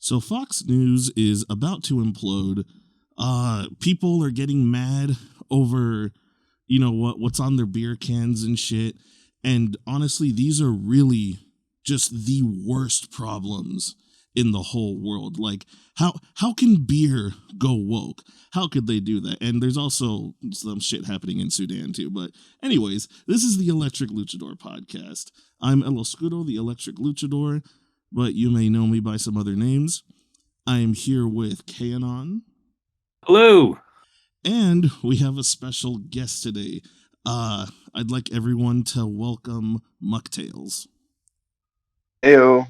So Fox News is about to implode. People are getting mad over, what's on their beer cans and shit. And honestly, these are really just the worst problems in the whole world. Like, how can beer go woke? How could they do that? And there's also some shit happening in Sudan too. But anyways, this is the Electric Luchador Podcast. I'm El Oscuro, the Electric Luchador, but you may know me by some other names. I am here with Kanon. Hello. And we have a special guest today. I'd like everyone to welcome Mucktails. Heyo.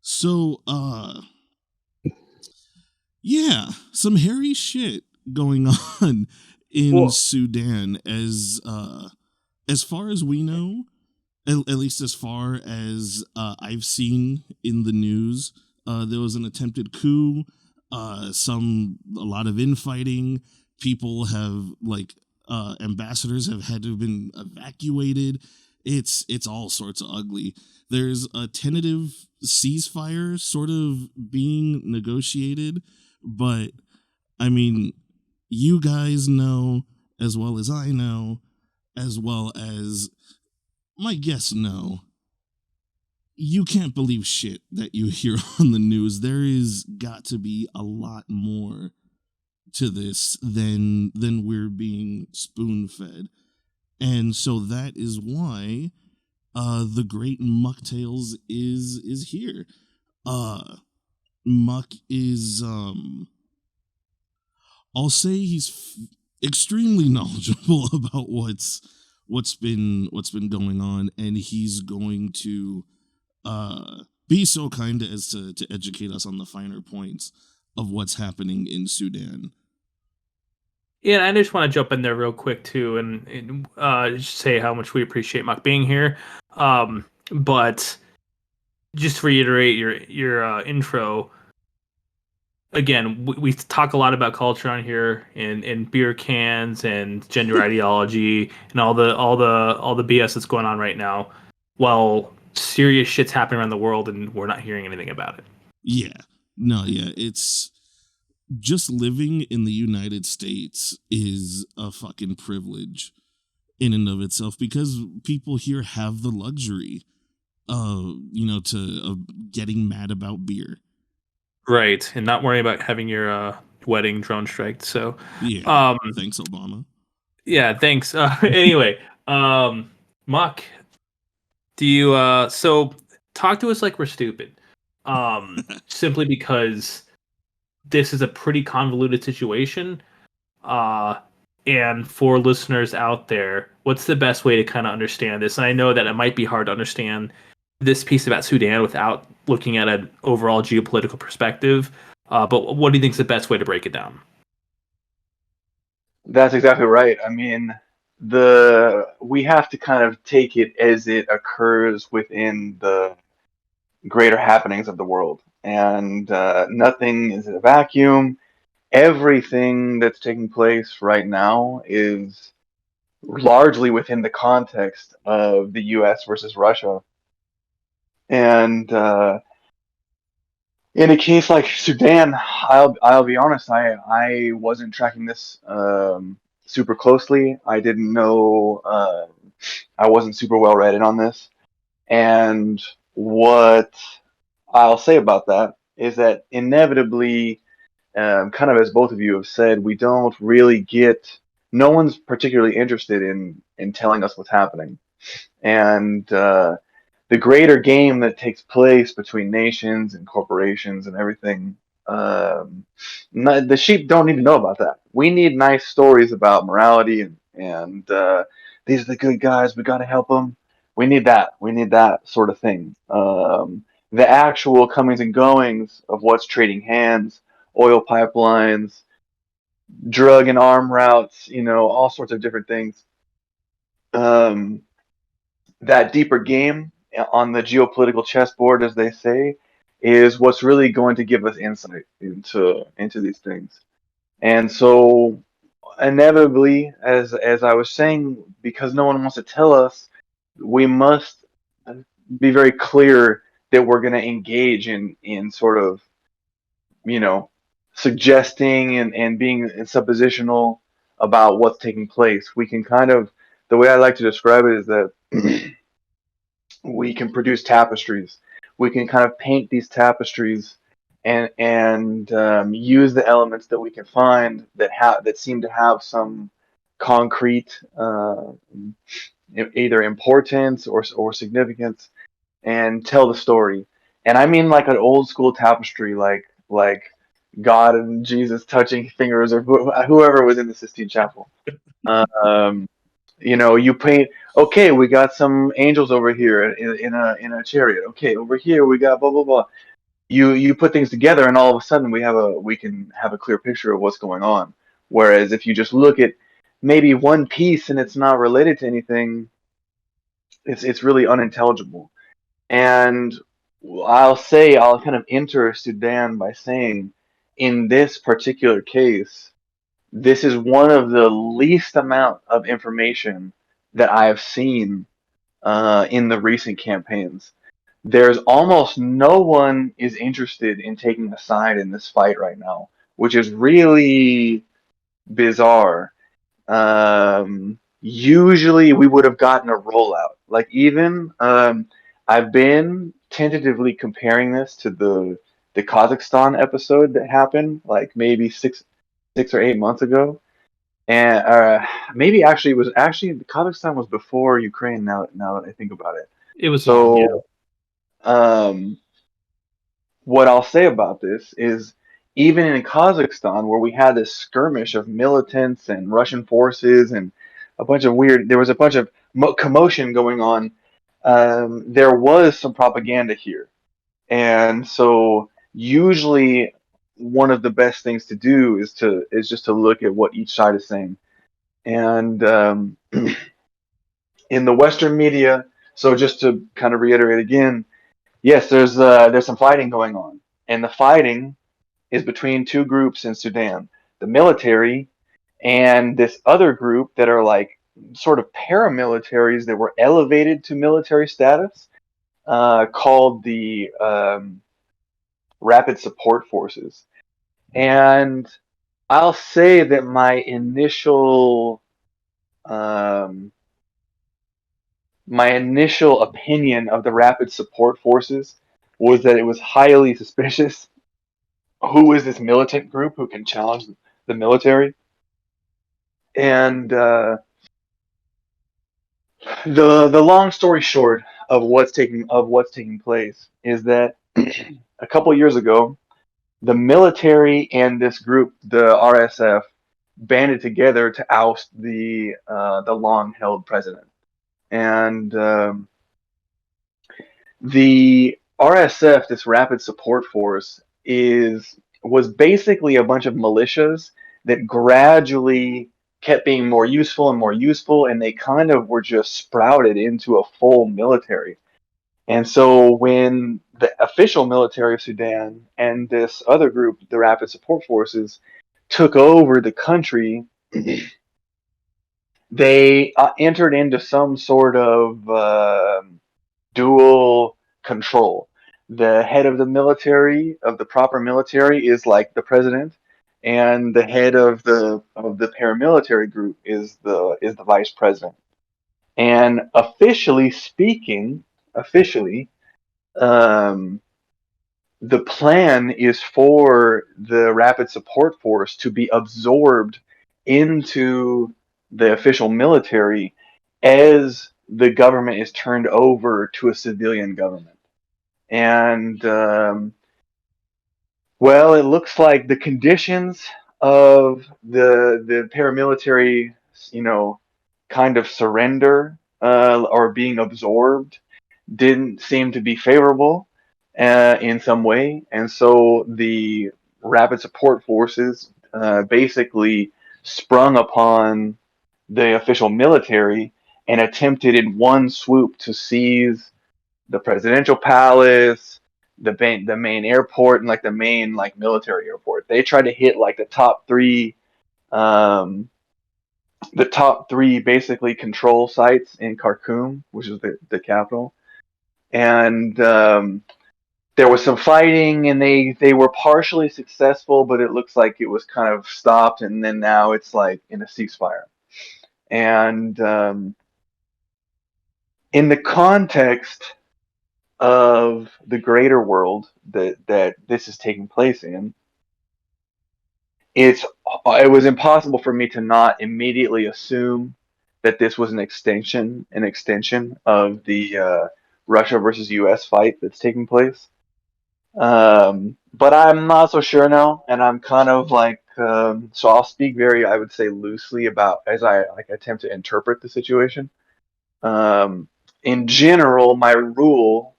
So, yeah, some hairy shit going on in Sudan as far as we know, at least as far as I've seen in the news. There was an attempted coup, a lot of infighting. People have ambassadors have had to have been evacuated. It's all sorts of ugly. There's a tentative ceasefire sort of being negotiated, but I mean, you guys know as well as I know, as well as my guests know, you can't believe shit that you hear on the news. There is got to be a lot more to this than we're being spoon-fed. And so that is why the great Mucktails is here. Muck is I'll say he's extremely knowledgeable about what's been going on, and he's going to be so kind as to educate us on the finer points of what's happening in Sudan. Yeah, I just want to jump in there real quick too, and just say how much we appreciate Muck being here. But just to reiterate your intro, again, we talk a lot about culture on here, and beer cans and gender ideology and all the BS that's going on right now. While serious shit's happening around the world, and we're not hearing anything about it. Yeah, it's just living in the United States is a fucking privilege in and of itself, because people here have the luxury of getting mad about beer. Right, and not worrying about having your wedding drone striked. So yeah, thanks, Obama. Yeah, thanks. Anyway, Muck, do you so talk to us like we're stupid? Simply because this is a pretty convoluted situation. And for listeners out there, what's the best way to kind of understand this? And I know that it might be hard to understand this piece about Sudan without looking at an overall geopolitical perspective. But what do you think is the best way to break it down? That's exactly right. I mean, we have to kind of take it as it occurs within the greater happenings of the world, and nothing is in a vacuum. Everything that's taking place right now is largely within the context of the U.S. versus Russia, and in a case like Sudan, I'll be honest, I wasn't tracking this super closely. I didn't know. I wasn't super well read in on this, and what I'll say about that is that inevitably, kind of as both of you have said, we don't really get. No one's particularly interested in telling us what's happening, and the greater game that takes place between nations and corporations and everything. The sheep don't need to know about that. We need nice stories about morality and these are the good guys. We got to help them. We need that. We need that sort of thing. The actual comings and goings of what's trading hands, oil pipelines, drug and arm routes, all sorts of different things. That deeper game on the geopolitical chessboard, as they say, is what's really going to give us insight into these things. And so, inevitably, as I was saying, because no one wants to tell us, we must be very clear that we're going to engage in sort of you know, suggesting and being suppositional about what's taking place. We can kind of, the way I like to describe it is that we can produce tapestries. We can kind of paint these tapestries and use the elements that we can find that seem to have some concrete either importance or significance, and tell the story. And I mean like an old school tapestry, like God and Jesus touching fingers, or whoever was in the Sistine Chapel. Um, you paint. Okay, we got some angels over here in a chariot. Okay, over here we got blah blah blah. You put things together, and all of a sudden we can have a clear picture of what's going on. Whereas if you just look at maybe one piece and it's not related to anything, it's really unintelligible. And I'll kind of enter Sudan by saying, in this particular case, this is one of the least amount of information that I have seen in the recent campaigns. There's almost no one is interested in taking a side in this fight right now, which is really bizarre. Usually we would have gotten a rollout. Like even I've been tentatively comparing this to the Kazakhstan episode that happened like maybe 6 or 8 months ago, and maybe actually it was actually Kazakhstan was before Ukraine. Now that I think about it, It was long, yeah. so what I'll say about this is, even in Kazakhstan, where we had this skirmish of militants and Russian forces and there was a bunch of commotion going on. There was some propaganda here, and so usually one of the best things to do is just to look at what each side is saying. And in the Western media, so just to kind of reiterate again, yes, there's some fighting going on, and the fighting is between two groups in Sudan: the military and this other group that are like sort of paramilitaries that were elevated to military status, called the Rapid Support Forces. And I'll say that um, my initial opinion of the Rapid Support Forces was that it was highly suspicious. Who is this militant group who can challenge the military? And the long story short of what's taking place is that a couple years ago, the military and this group, the RSF, banded together to oust the long held president. And the RSF, this Rapid Support Force, was basically a bunch of militias that gradually kept being more useful and more useful, and they kind of were just sprouted into a full military. And so when the official military of Sudan and this other group, the Rapid Support Forces, took over the country, they entered into some sort of dual control. The head of the military, of the proper military, is like the president, and the head of the paramilitary group is the vice president. And officially, um, the plan is for the Rapid Support Force to be absorbed into the official military as the government is turned over to a civilian government. And well, it looks like the conditions of the paramilitary, kind of surrender or being absorbed didn't seem to be favorable in some way, and so the Rapid Support Forces basically sprung upon the official military and attempted in one swoop to seize the presidential palace, the main airport, and like the main like military airport. They tried to hit like um, the top three basically control sites in Khartoum, which is the capital. And there was some fighting, and they were partially successful, but it looks like it was kind of stopped, and then now it's like in a ceasefire. And in the context of the greater world that this is taking place in, it was impossible for me to not immediately assume that this was an extension of the Russia versus U.S. fight that's taking place. But I'm not so sure now, and I'm kind of like, so I'll speak very, I would say, loosely about as I like attempt to interpret the situation. In general, my rule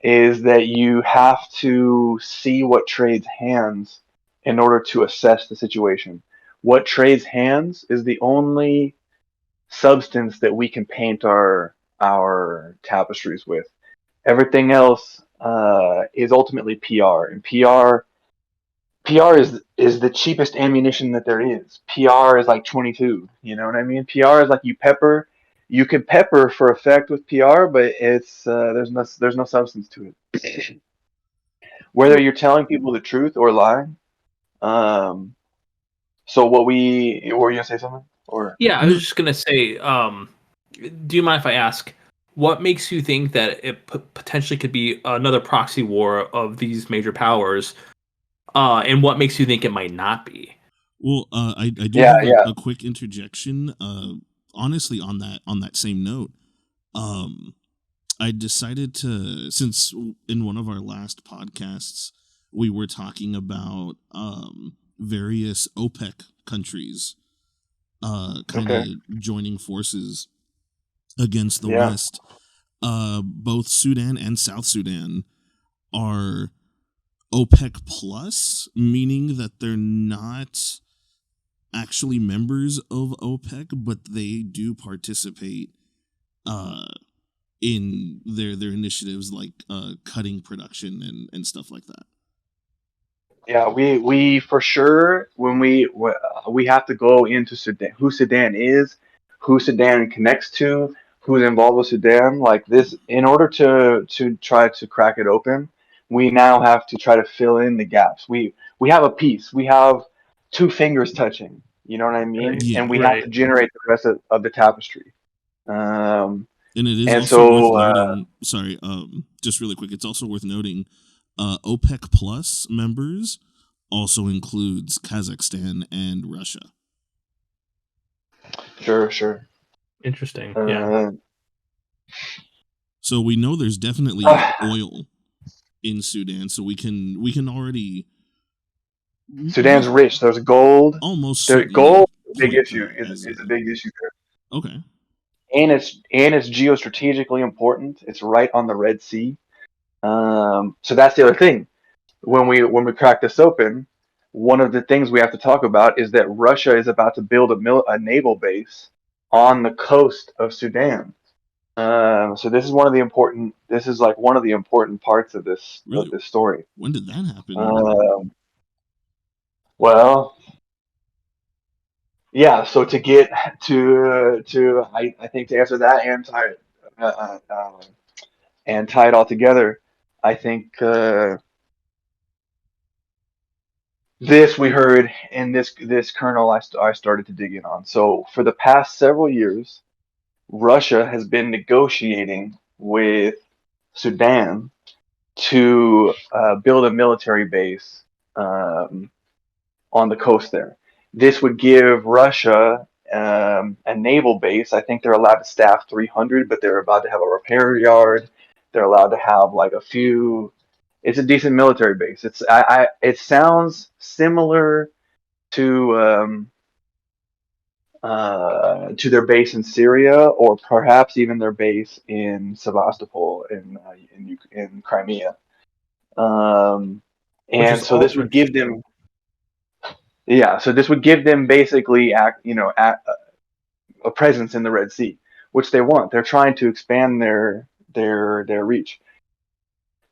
is that you have to see what trades hands in order to assess the situation. What trades hands is the only substance that we can paint our tapestries with. Everything else is ultimately PR, and PR is the cheapest ammunition that there is. PR is like 22. You know what I mean? PR is like you can pepper for effect with PR, but it's there's no substance to it. Whether you're telling people the truth or lying. So were you gonna say something? Or Yeah, I was just gonna say, do you mind if I ask, what makes you think that it potentially could be another proxy war of these major powers, and what makes you think it might not be? Well, I do yeah, have yeah. a quick interjection. Honestly, on that same note, I decided to, since in one of our last podcasts we were talking about various OPEC countries kind of Okay. joining forces against the Yeah. West. Both Sudan and South Sudan are OPEC plus, meaning that they're not actually members of OPEC, but they do participate in their initiatives like cutting production and stuff like that. Yeah, we for sure when we have to go into Sudan, who Sudan is, who Sudan connects to, who's involved with Sudan, like this. In order to try to crack it open, we now have to try to fill in the gaps. We have a piece. We have two fingers touching. You know what I mean? Right, And Yeah. we have right. to generate the rest of the tapestry. Um, And it is and also worth so noting, sorry, just really quick, it's also worth noting OPEC plus members also includes Kazakhstan and Russia. sure. Interesting. Yeah. Uh, So we know there's definitely oil in Sudan, so we can already Sudan's rich. There's gold. almost There, certainly gold is a big point issue. that Is as a big issue there, okay. and it's geostrategically important. It's right on the Red Sea. So that's the other thing. When we crack this open, one of the things we have to talk about is that Russia is about to build a naval base on the coast of Sudan. So this is one of the important. This is like one of the important parts of Really, this story. when did that happen? Um, well, yeah. So to get I think to answer that uh, uh, and tie it all together, I think this we heard in this kernel I started to dig in on. So for the past several years, Russia has been negotiating with Sudan to build a military base on the coast there. This would give Russia a naval base. I think they're allowed to staff 300, but they're about to have a repair yard. They're allowed to have like a few. It's a decent military base. It sounds similar to their base in Syria, or perhaps even their base in Sevastopol in Crimea. Which And is so this also would give interesting. them, yeah. So this would give them basically a presence in the Red Sea, which they want. They're trying to expand their reach.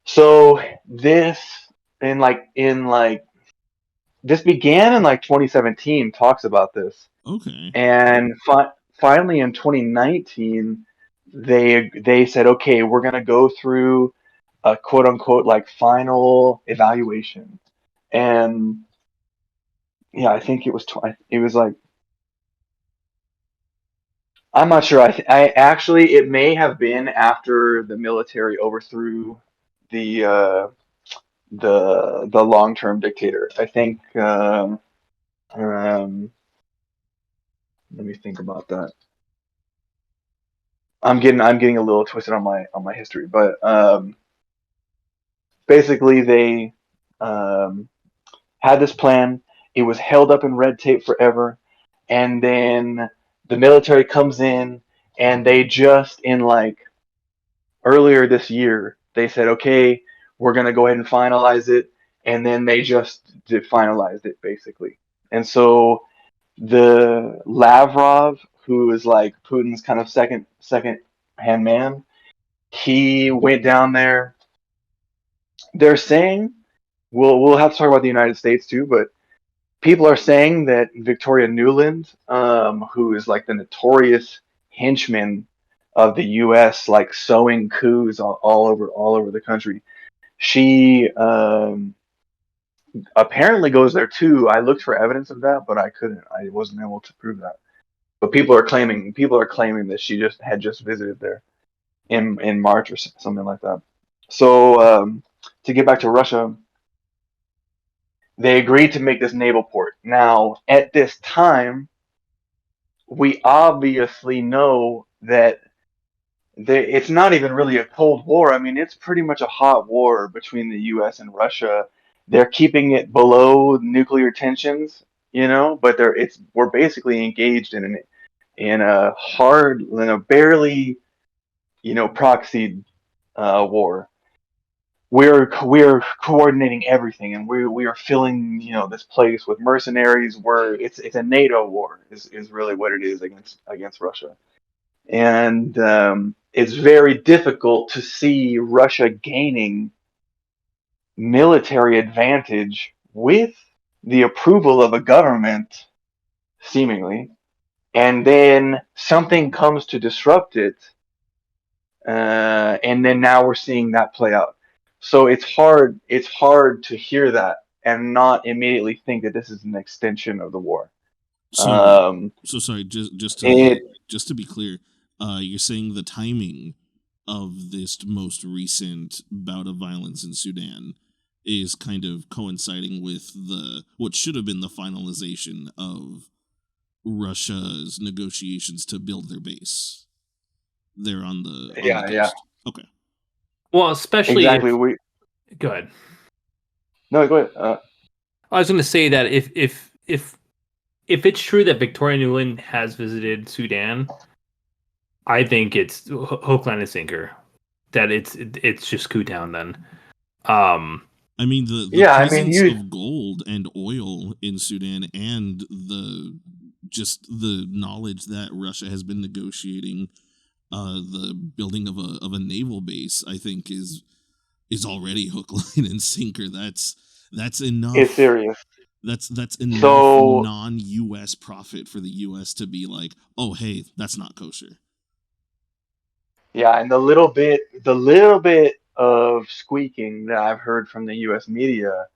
So this in like this began in like 2017. Talks about this. Okay. And finally, in 2019, they said, okay, we're going to go through a quote unquote like final evaluation, and yeah, I think it was it was like, I'm not sure. I actually, it may have been after the military overthrew the the long term dictator. I think. Um, Let me think about that. I'm getting a little twisted on my history, but basically they um, had this plan. It was held up in red tape forever, and then the military comes in, and they just in like earlier this year they said, okay, we're gonna go ahead and finalize it, and then they just finalized it basically. And so the Lavrov, who is like Putin's kind of second hand man, he went down there. They're saying we'll have to talk about the United States too, but people are saying that Victoria Nuland, who is like the notorious henchman of the U.S., like sowing coups all over the country, she apparently goes there too. I looked for evidence of that, but I wasn't able to prove that. But people are claiming that she just visited there in March or something like that. So to get back to Russia, they agreed to make this naval port. Now, at this time, we obviously know that it's not even really a Cold War. I mean, it's pretty much a hot war between the U.S. and Russia. They're keeping it below nuclear tensions, but we're basically engaged in a hard, barely, proxy war. We're coordinating everything, and we are filling this place with mercenaries. Where it's a NATO war is really what it is against Russia, and it's very difficult to see Russia gaining military advantage with the approval of a government, seemingly, and then something comes to disrupt it, and then now we're seeing that play out. So it's hard to hear that and not immediately think that this is an extension of the war. So, Um, so sorry. it Just to be clear, you're saying the timing of this most recent bout of violence in Sudan is kind of coinciding with the what should have been the finalization of Russia's negotiations to build their base there on the yeah, coast. Okay. Well, especially exactly. if go ahead. No, go ahead. I was going to say that if it's true that Victoria Nuland has visited Sudan, I think it's hook, line, and sinker. That it's just coup down then. I mean the Yeah, I mean, presence of gold and oil in Sudan and the knowledge that Russia has been negotiating the building of a naval base, I think is already hook, line, and sinker. That's it's enough. serious. That's enough So non-U.S. profit for the U.S. to be like, oh hey, that's not kosher. yeah, and the little bit of squeaking that I've heard from the U.S. media,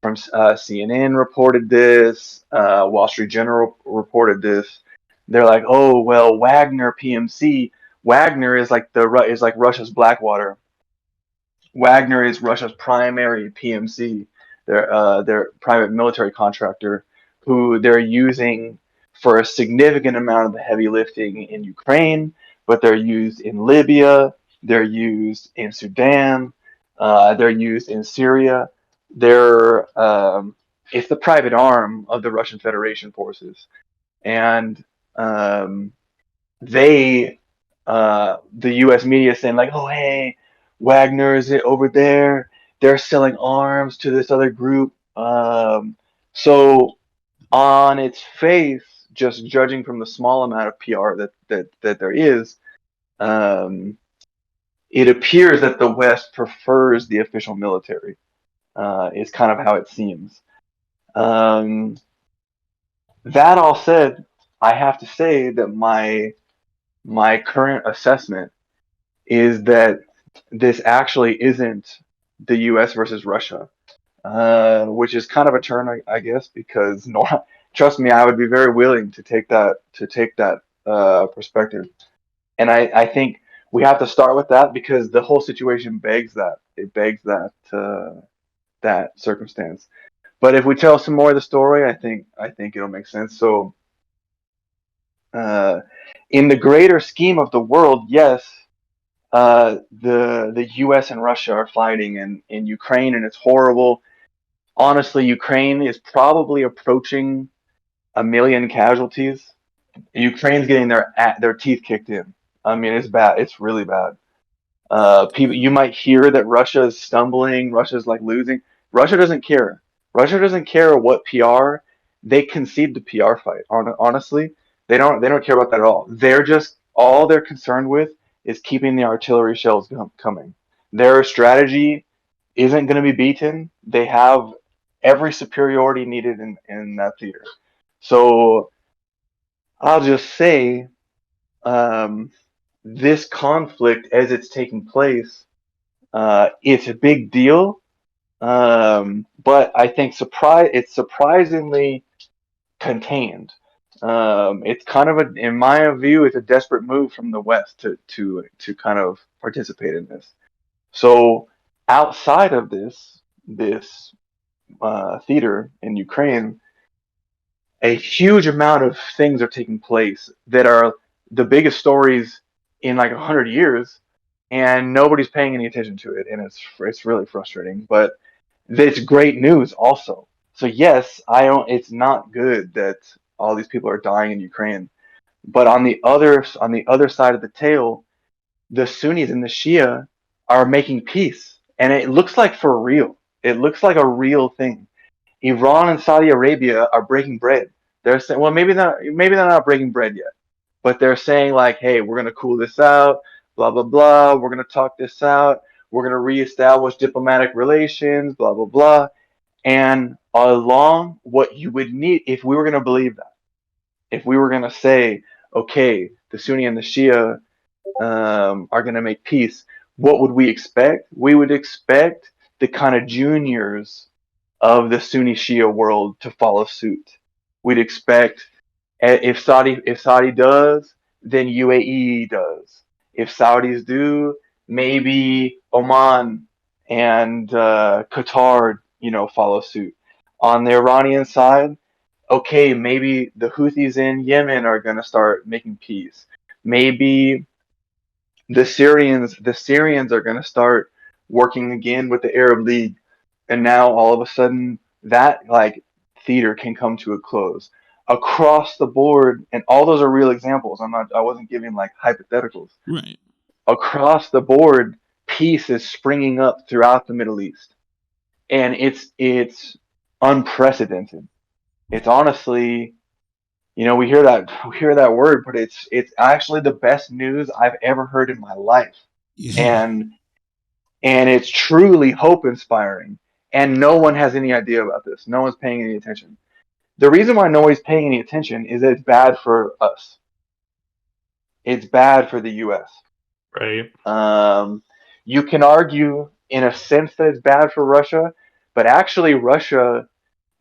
from CNN reported this, Wall Street Journal reported this. They're like, oh well, Wagner PMC. Wagner is like Russia's Blackwater. Wagner is Russia's primary PMC, their private military contractor, who they're using for a significant amount of the heavy lifting in Ukraine, but they're used in Libya, they're used in Sudan, they're used in Syria. It's the private arm of the Russian Federation forces, and um, they the U.S. media is saying like, oh hey, Wagner is it over there? They're selling arms to this other group. So on its face, just judging from the small amount of PR that there is, um, it appears that the West prefers the official military. Is kind of how it seems. Um, that all said, I have to say that my current assessment is that this actually isn't the U.S. versus Russia, which is kind of a turn, I guess, because no, trust me, I would be very willing to take that perspective. And I think we have to start with that because the whole situation begs that. It begs that circumstance. But if we tell some more of the story, I think it'll make sense. So, uh, in the greater scheme of the world, yes, the U.S. and Russia are fighting in Ukraine, and it's horrible. Honestly, Ukraine is probably approaching 1 million casualties. Ukraine's getting their teeth kicked in. I mean, it's bad. It's really bad. People, you might hear that Russia is stumbling. Russia's like losing. Russia doesn't care. Russia doesn't care what PR. They concede the PR fight. Honestly, they don't care about that at all. They're just all they're concerned with is keeping the artillery shells coming. Their strategy isn't going to be beaten. They have every superiority needed in that theater. So I'll just say, um, this conflict as it's taking place, it's a big deal, but I think it's surprisingly contained. It's kind of in my view, it's a desperate move from the West to kind of participate in this. So outside of this theater in Ukraine, a huge amount of things are taking place that are the biggest stories in like 100 years, and nobody's paying any attention to it, and it's really frustrating. But it's great news also. So yes, I don't. It's not good that all these people are dying in Ukraine, but on the other side of the tail, the Sunnis and the Shia are making peace, and it looks like for real. It looks like a real thing. Iran and Saudi Arabia are breaking bread. They're saying, well, maybe they're not breaking bread yet, but they're saying like, hey, we're gonna cool this out, blah blah blah. We're gonna talk this out. We're gonna reestablish diplomatic relations, blah blah blah. And along what you would need if we were gonna believe that, if we were gonna say, okay, the Sunni and the Shia are gonna make peace, what would we expect? We would expect the kind of juniors of the Sunni Shia world to follow suit. We'd expect, if Saudi does, then UAE does. If Saudis do, maybe Oman and Qatar, follow suit. On the Iranian side, okay, maybe the Houthis in Yemen are going to start making peace. Maybe the Syrians are going to start working again with the Arab League, and now all of a sudden that like theater can come to a close across the board, and all those are real examples. I wasn't giving like hypotheticals. Right. Across the board, peace is springing up throughout the Middle East, and it's unprecedented. It's honestly, we hear that word, but it's actually the best news I've ever heard in my life. Yeah. And it's truly hope inspiring. And no one has any idea about this. No one's paying any attention. The reason why nobody's paying any attention is that it's bad for us. It's bad for the U.S. Right. You can argue in a sense that it's bad for Russia, but actually Russia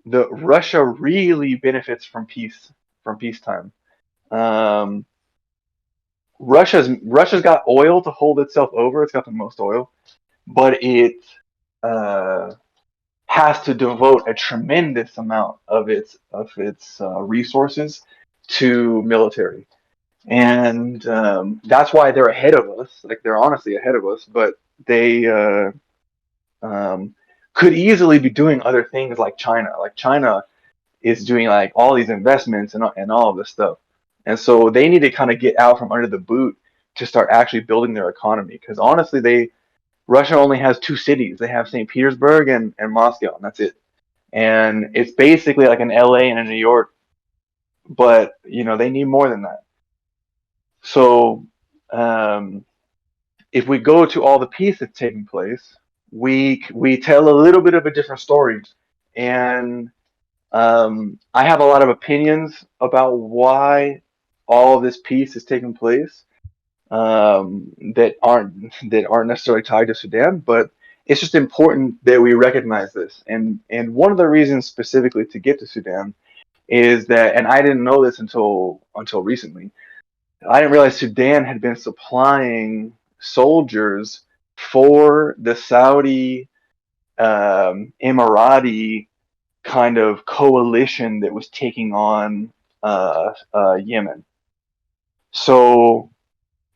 really benefits from peacetime. Um, Russia's got oil to hold itself over. It's got the most oil, but it uh, has to devote a tremendous amount of its resources to military, and that's why they're ahead of us. Like they're honestly ahead of us, but they um, could easily be doing other things like China. Like China is doing like all these investments and all of this stuff. And so they need to kind of get out from under the boot to start actually building their economy. Because honestly, Russia only has two cities. They have St. Petersburg and Moscow, and that's it. And it's basically like an LA and a New York, but they need more than that. So um, if we go to all the peace that's taking place, we tell a little bit of a different story, and I have a lot of opinions about why all of this peace is taking place. that aren't necessarily tied to Sudan, but it's just important that we recognize this. And one of the reasons specifically to get to Sudan is that, and I didn't know this until recently. I didn't realize Sudan had been supplying soldiers for the Saudi Emirati kind of coalition that was taking on Yemen. So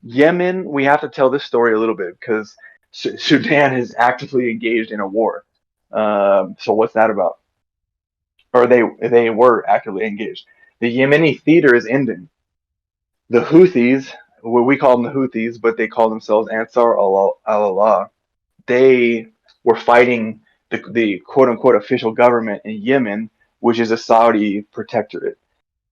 Yemen, we have to tell this story a little bit because Sudan is actively engaged in a war. So what's that about? Or they were actively engaged. The Yemeni theater is ending. The Houthis, well, we call them the Houthis, but they call themselves Ansar al-Allah. They were fighting the quote unquote official government in Yemen, which is a Saudi protectorate.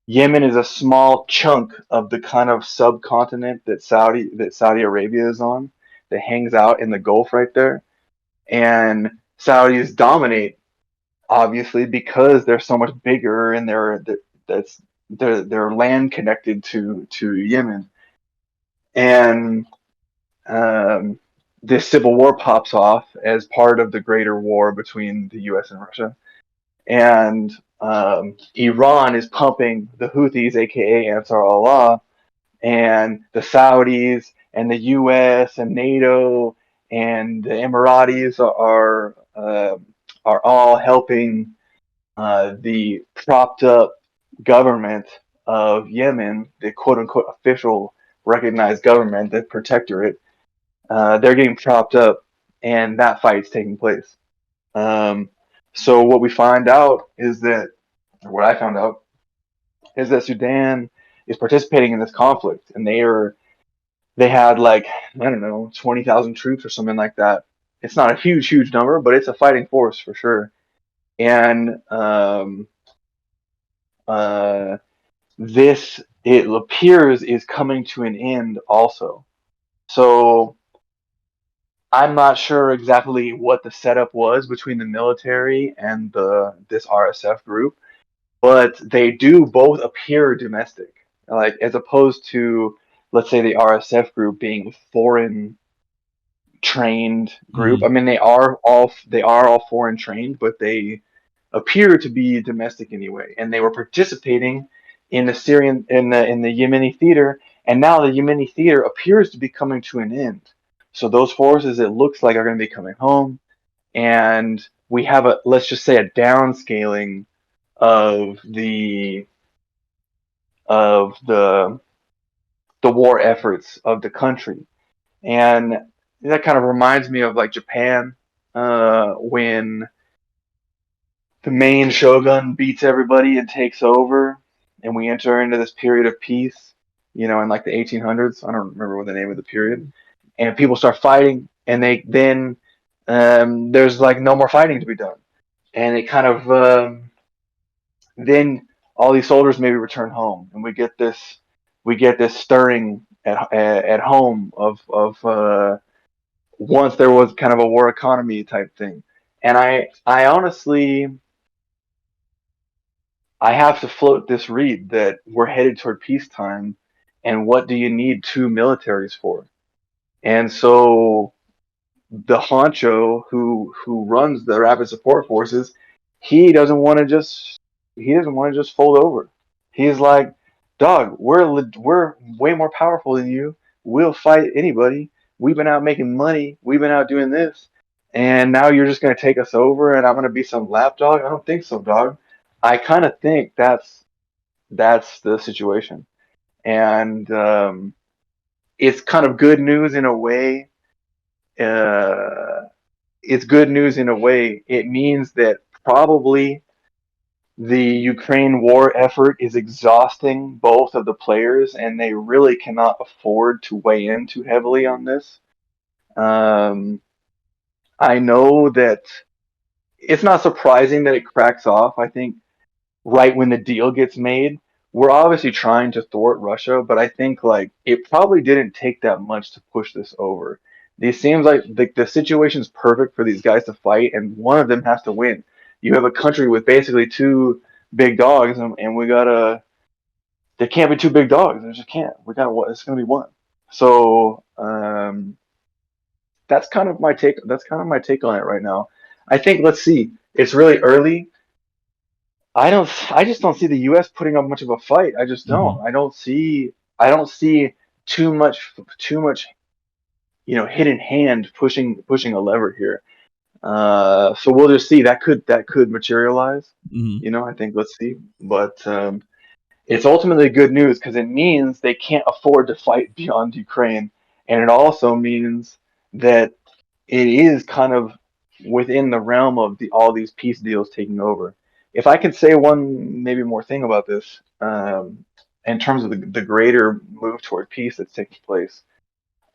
Yemen is a small chunk of the kind of subcontinent that Saudi Arabia is on, that hangs out in the Gulf right there. And Saudis dominate, obviously, because they're so much bigger and they're land connected to Yemen. And this civil war pops off as part of the greater war between the U.S. and Russia. And Iran is pumping the Houthis, aka Ansar Allah, and the Saudis and the U.S. and NATO and the Emiratis are all helping the propped up government of Yemen, the quote unquote official recognized government, the protectorate. They're getting propped up, and that fight's taking place. So what we find out is that, or what I found out, is that Sudan is participating in this conflict, and they had like, I don't know, 20,000 troops or something like that. It's not a huge number, but it's a fighting force for sure. And this, it appears, is coming to an end also. So I'm not sure exactly what the setup was between the military and this RSF group, but they do both appear domestic, like as opposed to, let's say, the RSF group being a foreign trained group. I mean, they are all foreign trained, but they appear to be domestic anyway, and they were participating in the Syrian in the Yemeni theater, and now the Yemeni theater appears to be coming to an end. So those forces, it looks like, are going to be coming home, and we have a, let's just say, a downscaling of the war efforts of the country. And that kind of reminds me of like Japan, when the main shogun beats everybody and takes over, and we enter into this period of peace, in like the 1800s. I don't remember what the name of the period. And people start fighting, and there's like no more fighting to be done. And it kind of, then all these soldiers maybe return home, and we get this stirring at home of once there was kind of a war economy type thing. And I honestly, I have to float this read that we're headed toward peacetime, and what do you need two militaries for? And so the honcho who runs the rapid support forces, he doesn't want to just fold over. He's like, dog, we're way more powerful than you. We'll fight anybody. We've been out making money. We've been out doing this, and now you're just gonna take us over, and I'm gonna be some lapdog? I don't think so, dog. I kind of think that's the situation, and it's kind of good news in a way. It's good news in a way. It means that probably the Ukraine war effort is exhausting both of the players, and they really cannot afford to weigh in too heavily on this. Um, I know that it's not surprising that it cracks off. I think right when the deal gets made, we're obviously trying to thwart Russia, but I think like it probably didn't take that much to push this over. It seems like the situation's perfect for these guys to fight, and one of them has to win. You have a country with basically two big dogs, and we gotta. There can't be two big dogs. There just can't. We got what? It's gonna be one. So that's kind of my take. That's kind of my take on it right now. I think, let's see. It's really early. I just don't see the U.S. putting up much of a fight. I just don't. Mm-hmm. I don't see too much hidden hand pushing a lever here. So we'll just see. That could materialize. Mm-hmm. I think, let's see. But it's ultimately good news because it means they can't afford to fight beyond Ukraine, and it also means that it is kind of within the realm of all these peace deals taking over. If I could say one maybe more thing about this, in terms of the greater move toward peace that's taking place,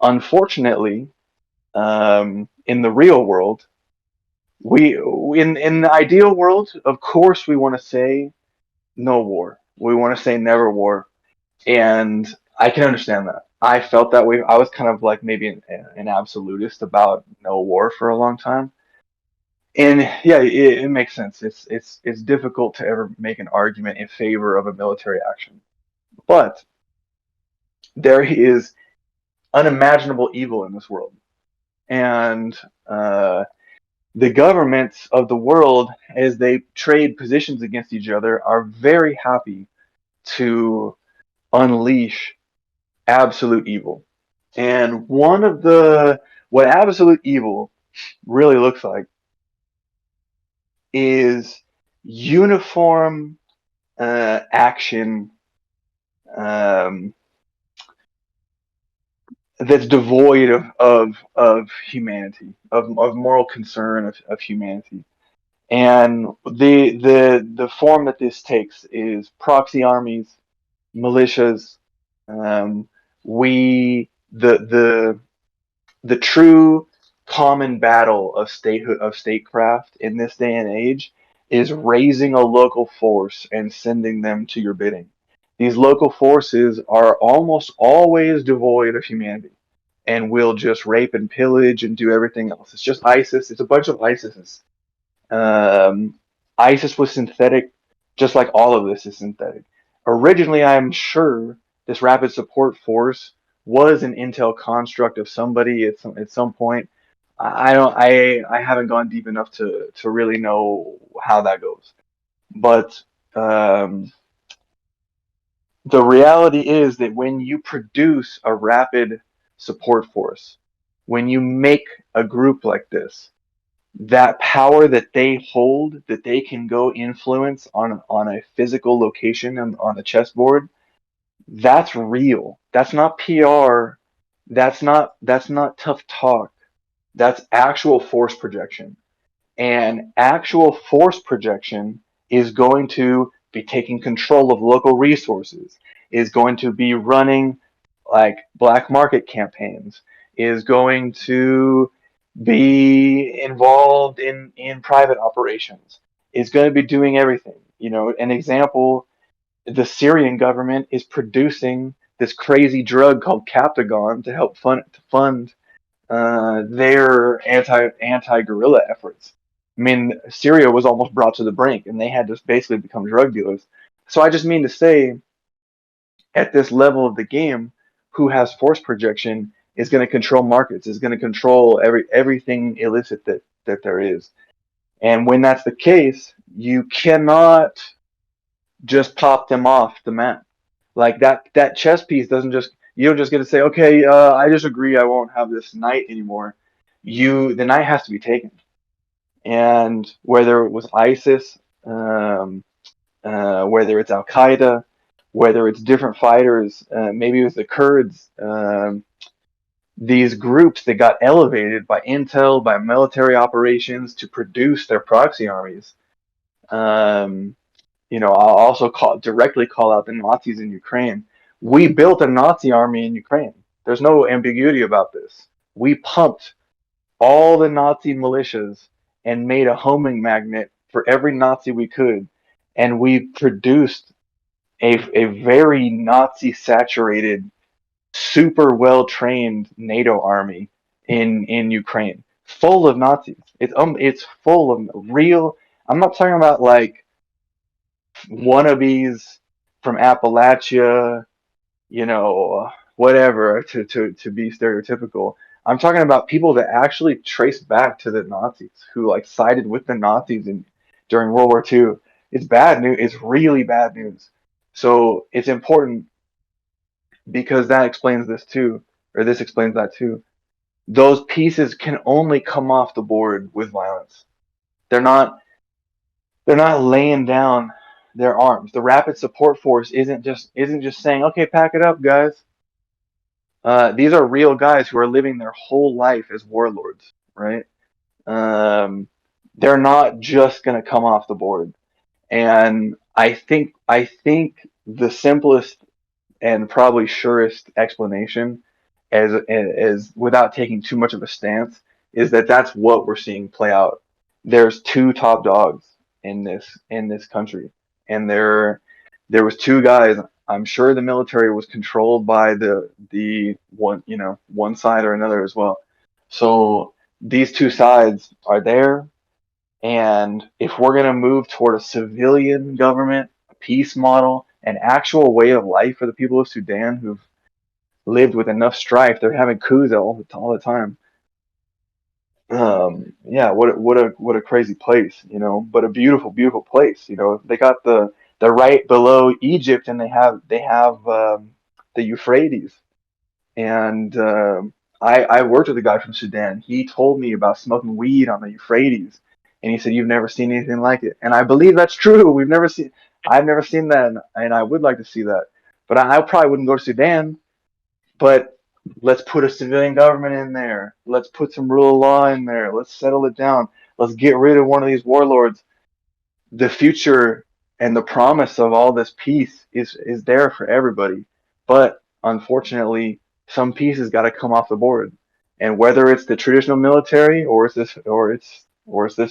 unfortunately, in the real world, in the ideal world, of course, we want to say no war. We want to say never war, and I can understand that. I felt that way. I was kind of like maybe an absolutist about no war for a long time. And yeah, it makes sense. It's difficult to ever make an argument in favor of a military action. But there is unimaginable evil in this world. And the governments of the world, as they trade positions against each other, are very happy to unleash absolute evil. And what absolute evil really looks like is uniform action, um, that's devoid of humanity, of moral concern of humanity. And the form that this takes is proxy armies, militias. Um, we the true common battle of statehood of statecraft in this day and age is raising a local force and sending them to your bidding. These local forces are almost always devoid of humanity and will just rape and pillage and do everything else. It's just ISIS. It's a bunch of ISISes. Um, ISIS was synthetic, just like all of this is synthetic. Originally, I'm sure this rapid support force was an intel construct of somebody at some point. I don't I haven't gone deep enough to really know how that goes. But um, the reality is that when you produce a rapid support force, when you make a group like this, that power that they hold, that they can go influence on a physical location and on a chessboard, that's real. That's not PR. That's not tough talk. That's actual force projection. And actual force projection is going to be taking control of local resources, is going to be running like black market campaigns, is going to be involved in private operations, is going to be doing everything. An example, the Syrian government is producing this crazy drug called Captagon to help fund their anti guerrilla efforts. I mean, Syria was almost brought to the brink, and they had to basically become drug dealers. So I just mean to say, at this level of the game, who has force projection is going to control markets, is going to control everything illicit that there is. And when that's the case, you cannot just pop them off the map. Like that chess piece doesn't just you don't just get to say, okay, I just agree, I won't have this knight anymore. The knight has to be taken, and whether it was ISIS, whether it's Al Qaeda, whether it's different fighters, maybe it was the Kurds. These groups that got elevated by intel, by military operations to produce their proxy armies. I'll also directly call out the Nazis in Ukraine. We built a Nazi army in Ukraine. There's no ambiguity about this. We pumped all the Nazi militias and made a homing magnet for every Nazi we could. And we produced a very Nazi saturated, super well trained NATO army in Ukraine, full of Nazis. It's full of real. I'm not talking about like wannabes from Appalachia, you know, whatever, to be stereotypical. I'm talking about people that actually trace back to the Nazis, who like sided with the Nazis during World War II. It's bad news. It's really bad news. So it's important because that explains this too, or this explains that too. Those pieces can only come off the board with violence. They're not they're not laying down their arms. The rapid support force isn't just saying, okay, pack it up, guys. These are real guys who are living their whole life as warlords, right? Um, they're not just gonna come off the board. And I think the simplest and probably surest explanation, as without taking too much of a stance, is that that's what we're seeing play out. There's two top dogs in this country, and there was two guys. I'm sure the military was controlled by the one side or another as well. So these two sides are there, and if we're going to move toward a civilian government, a peace model, an actual way of life for the people of Sudan who've lived with enough strife, they're having coups all the time. Yeah, what a crazy place, but a beautiful, beautiful place. They got the right below Egypt, and they have the Euphrates. And I worked with a guy from Sudan. He told me about smoking weed on the Euphrates, and he said you've never seen anything like it. And I believe that's true. I've never seen that, and I would like to see that. But I probably wouldn't go to Sudan. But let's put a civilian government in there. Let's put some rule of law in there. Let's settle it down. Let's get rid of one of these warlords. The future and the promise of all this peace is there for everybody. But unfortunately, some pieces got to come off the board. And whether it's the traditional military or it's this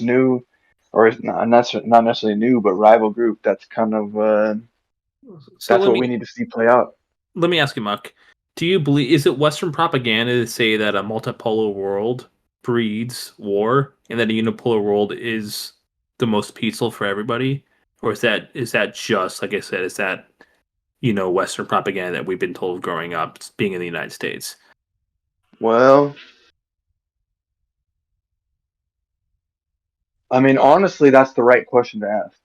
new, or it's not necessarily new, but rival group, that's kind of So that's what we need to see play out. let me ask you, Muck. Do you believe, is it Western propaganda to say that a multipolar world breeds war and that a unipolar world is the most peaceful for everybody? Or is that just, like I said, is that Western propaganda that we've been told growing up, being in the United States? Well, I mean, honestly, that's the right question to ask,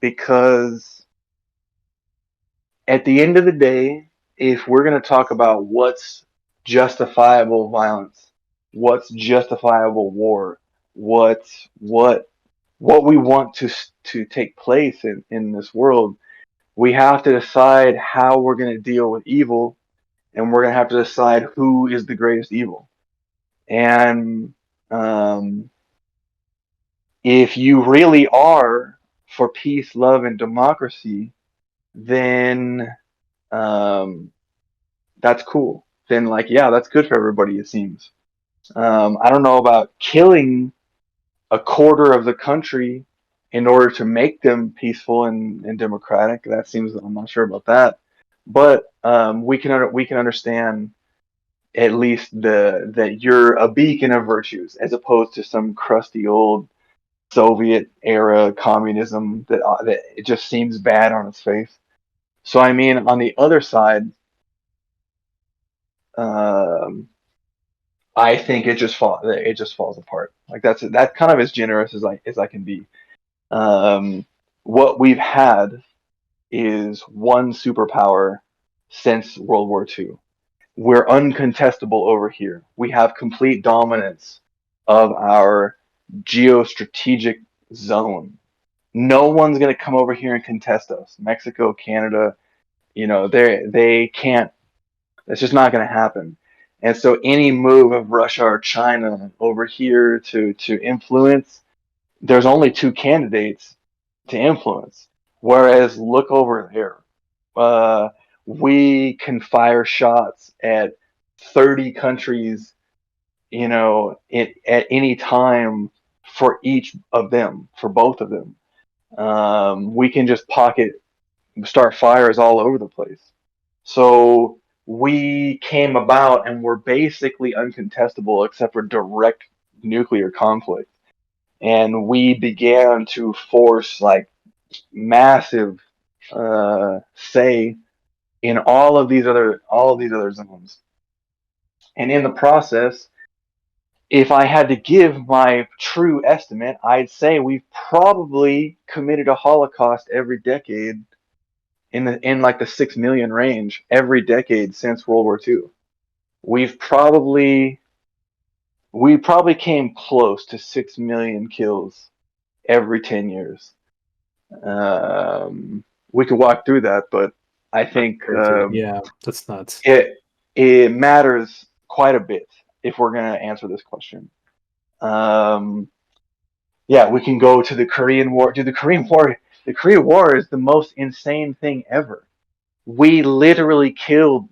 because at the end of the day, if we're going to talk about what's justifiable violence, what's justifiable war, what we want to take place in this world, we have to decide how we're going to deal with evil, and we're going to have to decide who is the greatest evil. And if you really are for peace, love, and democracy, then that's cool. Then, like, yeah, that's good for everybody, it seems. I don't know about killing a quarter of the country in order to make them peaceful and democratic. That seems, I'm not sure about that. But we can understand at least that you're a beacon of virtues, as opposed to some crusty old Soviet era communism that it just seems bad on its face. So I mean, on the other side, um, I think it just falls apart. Like that's kind of as generous as I can be. Um, what we've had is one superpower since World War II. We're uncontestable over here. We have complete dominance of our geostrategic zone. No one's going to come over here and contest us. Mexico, Canada, they can't. That's just not going to happen. And so any move of Russia or China over here to influence, there's only two candidates to influence. Whereas look over there, uh, we can fire shots at 30 countries, at any time for each of them, for both of them. We can just start fires all over the place. So we came about and were basically uncontestable except for direct nuclear conflict. And we began to force like massive say in all of these other zones. And in the process, if I had to give my true estimate, I'd say we've probably committed a Holocaust every decade in like the 6 million range every decade since World War II. We probably came close to 6 million kills every 10 years. We could walk through that, but I think yeah, that's nuts. It matters quite a bit if we're going to answer this question. Yeah, we can go to the Korean War. Dude, the Korean War is the most insane thing ever. We literally killed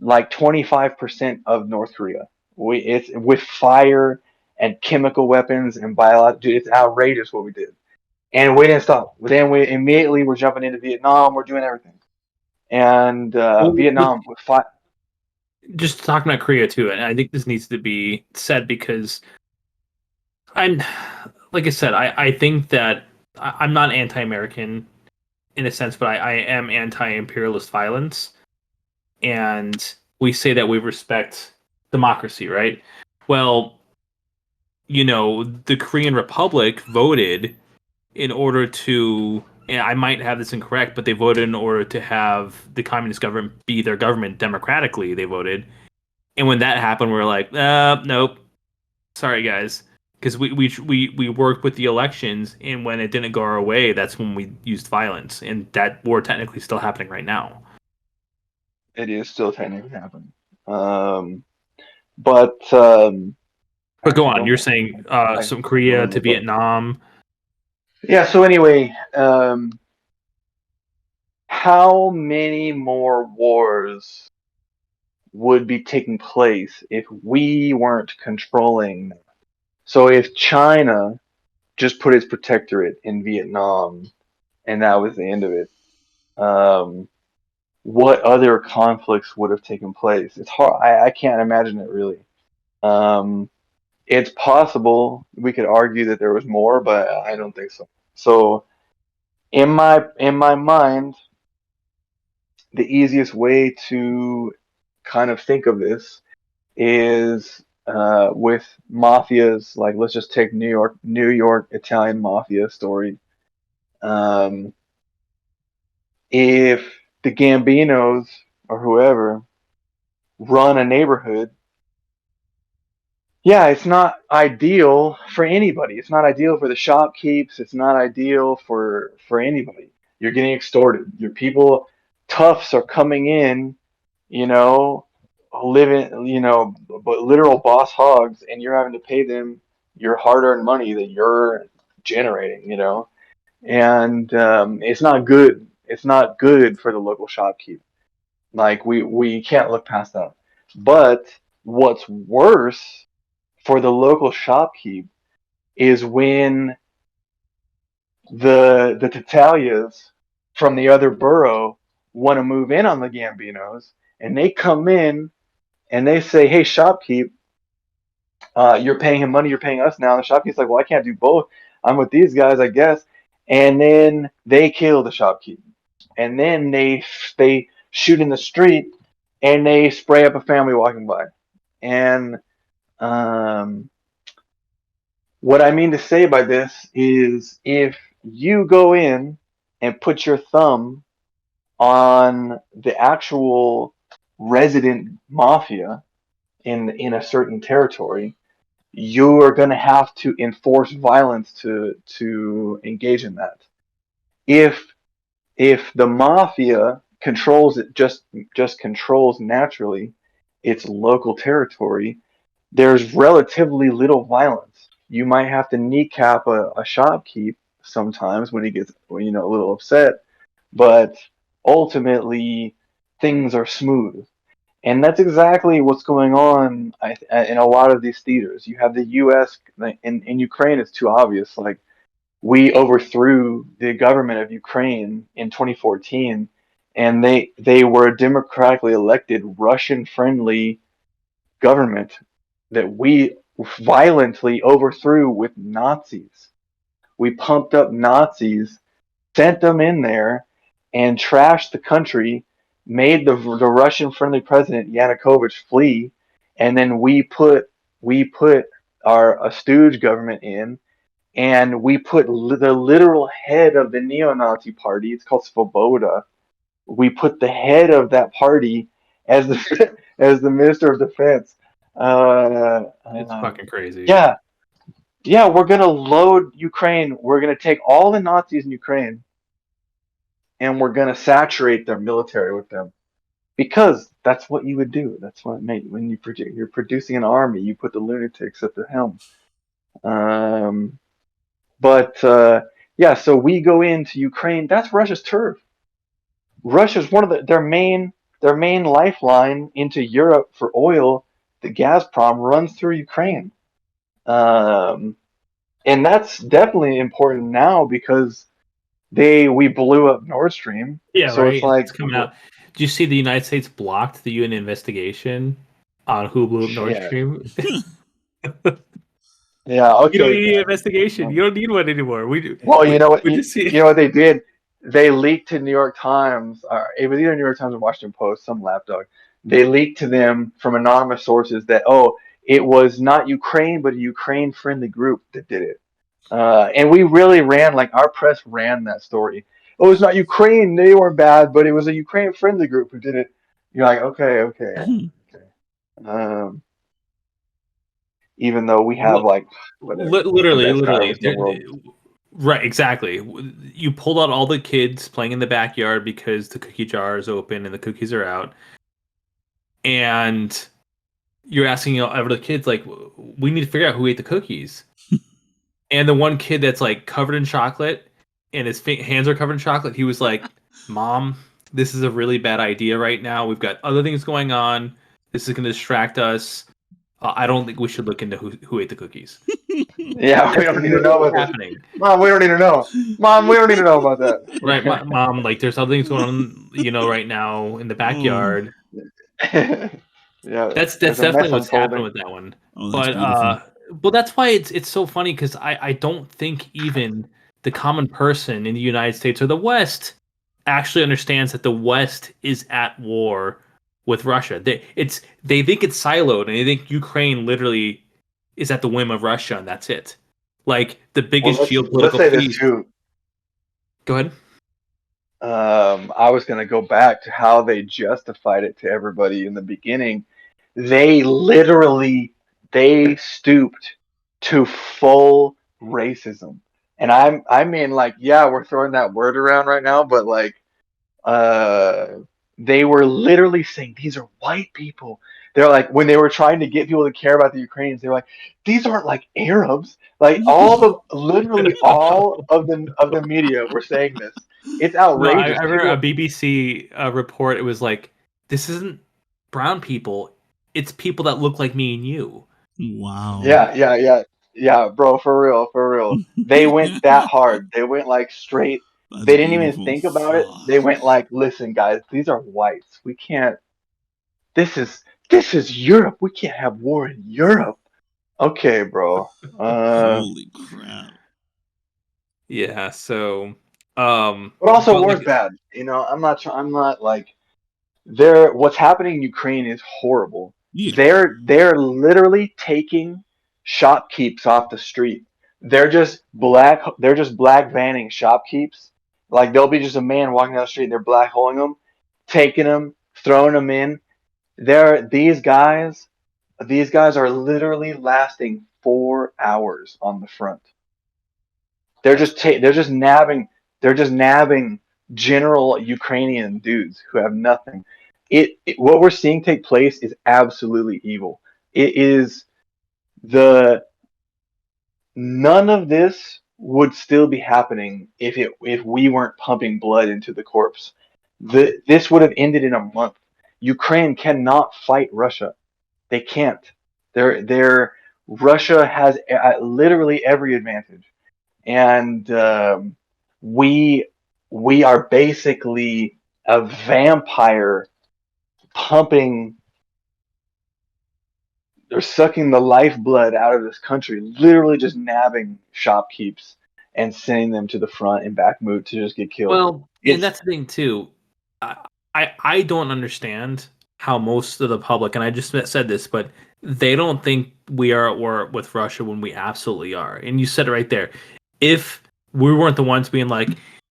like 25% of North Korea. It's with fire and chemical weapons and biological. Dude, it's outrageous what we did. And we didn't stop. Then we immediately were jumping into Vietnam. We're doing everything. And Vietnam with fire. Just talking about Korea too, and I think this needs to be said because like I said, I think that I'm not anti-American in a sense, but I am anti-imperialist violence. And we say that we respect democracy, right? Well, the Korean Republic voted in order to, and I might have this incorrect, but they voted in order to have the communist government be their government democratically. They voted. And when that happened, we were like, nope. Sorry, guys. Because we worked with the elections, and when it didn't go our way, that's when we used violence. And that war technically still happening right now. It is still technically happening. But go on. You're saying some Korea to Vietnam. Yeah. So anyway, how many more wars would be taking place if we weren't controlling? So if China just put its protectorate in Vietnam and that was the end of it, what other conflicts would have taken place? It's hard. I can't imagine it really. It's possible we could argue that there was more, but I don't think so. So in my mind, the easiest way to kind of think of this is with mafias. Like, let's just take New York Italian mafia story. If the Gambinos or whoever run a neighborhood, yeah, it's not ideal for anybody. It's not ideal for the shopkeepers. It's not ideal for anybody. You're getting extorted. Your people, toughs are coming in, living, but literal boss hogs, and you're having to pay them your hard-earned money that you're generating, and it's not good. It's not good for the local shopkeep. Like we can't look past that. But what's worse for the local shopkeep is when the Tatalias from the other borough want to move in on the Gambinos, and they come in and they say, "Hey, shopkeep, you're paying him money, you're paying us now." And the shopkeep's like, "Well, I can't do both. I'm with these guys, I guess." And then they kill the shopkeep, and then they shoot in the street, and they spray up a family walking by, and what I mean to say by this is if you go in and put your thumb on the actual resident mafia in a certain territory, you are going to have to enforce violence to engage in that. If the mafia controls it, just controls naturally its local territory, there's relatively little violence. You might have to kneecap a shopkeep sometimes when he gets a little upset, but ultimately things are smooth. And that's exactly what's going on in a lot of these theaters. You have the U.S. in Ukraine. It's too obvious. Like, we overthrew the government of Ukraine in 2014, and they were a democratically elected Russian-friendly government that we violently overthrew with Nazis. We pumped up Nazis, sent them in there, and trashed the country made the Russian friendly president Yanukovych flee, and then we put a stooge government in, and we put the literal head of the neo-Nazi party. It's called Svoboda. We put the head of that party as the as the minister of defense. It's fucking crazy. Yeah, yeah. We're gonna load Ukraine. We're gonna take all the Nazis in Ukraine, and we're gonna saturate their military with them. Because that's what you would do. That's what it made when you're producing an army. You put the lunatics at the helm. But yeah, so we go into Ukraine. That's Russia's turf. Russia's one of their main lifeline into Europe for oil. The Gazprom runs through Ukraine, and that's definitely important now because we blew up Nord Stream. Yeah, so right. It's like It's coming out. Did you see the United States blocked the UN investigation on who blew up Nord Stream? Yeah, okay. You don't need an investigation. You don't need one anymore. Well, you know what? We just see. You know what they did? They leaked to New York Times. Or it was either New York Times or Washington Post, some lapdog. They leaked to them from anonymous sources that it was not Ukraine, but a Ukraine-friendly group that did it. And we really ran, like our press ran that story. Oh, it's not Ukraine; they weren't bad, but it was a Ukraine-friendly group who did it. You're like, okay. Even though we have literally, right? Exactly. You pulled out all the kids playing in the backyard because the cookie jar is open and the cookies are out, and you're asking the kids like, we need to figure out who ate the cookies. And the one kid that's like covered in chocolate and his hands are covered in chocolate, he was like, "Mom, this is a really bad idea right now. We've got other things going on. This is going to distract us. I don't think we should look into who ate the cookies." Yeah, we don't need to know what's happening. Mom, we don't need to know. Mom, we don't need to know about that. Right, Mom. Like, there's other things going on, right now in the backyard. Yeah, that's definitely what's happened with that one. But that's why it's so funny because I don't think even the common person in the United States or the West actually understands that the West is at war with Russia. They think it's siloed, and they think Ukraine literally is at the whim of Russia, and that's it. Like the biggest geopolitical. Let's say this too. Go ahead. I was going to go back to how they justified it to everybody in the beginning. They stooped to full racism. And I mean, like, yeah, we're throwing that word around right now, but like, they were literally saying these are white people. They're like, when they were trying to get people to care about the Ukrainians, they were like, these aren't like Arabs. Like literally all of the media were saying this. It's outrageous. I remember a BBC report. It was like, this isn't brown people. It's people that look like me and you. Wow. Yeah, bro, for real. They went that hard. They went like straight. They didn't even think about it. They went like, listen, guys, these are whites. We can't. This is Europe. We can't have war in Europe. Okay, bro. Holy crap. Yeah. So. But also, war's bad. You know, I'm not like. What's happening in Ukraine is horrible. Yeah. They're literally taking shopkeepers off the street. They're just black vanning shopkeepers. Like there'll be just a man walking down the street and they're black holing them, taking them, throwing them in. These guys are literally lasting 4 hours on the front. They're just nabbing general Ukrainian dudes who have nothing. What we're seeing take place is absolutely evil. It is none of this would still be happening if we weren't pumping blood into the corpse. This would have ended in a month. Ukraine cannot fight Russia. They can't. Russia has literally every advantage, and we are basically a vampire pumping. They're sucking the lifeblood out of this country, literally just nabbing shopkeepers and sending them to the front in Bakhmut to just get killed. Well, and that's the thing too. I don't understand how most of the public, and I just said this, but they don't think we are at war with Russia when we absolutely are. And you said it right there. If we weren't the ones being like,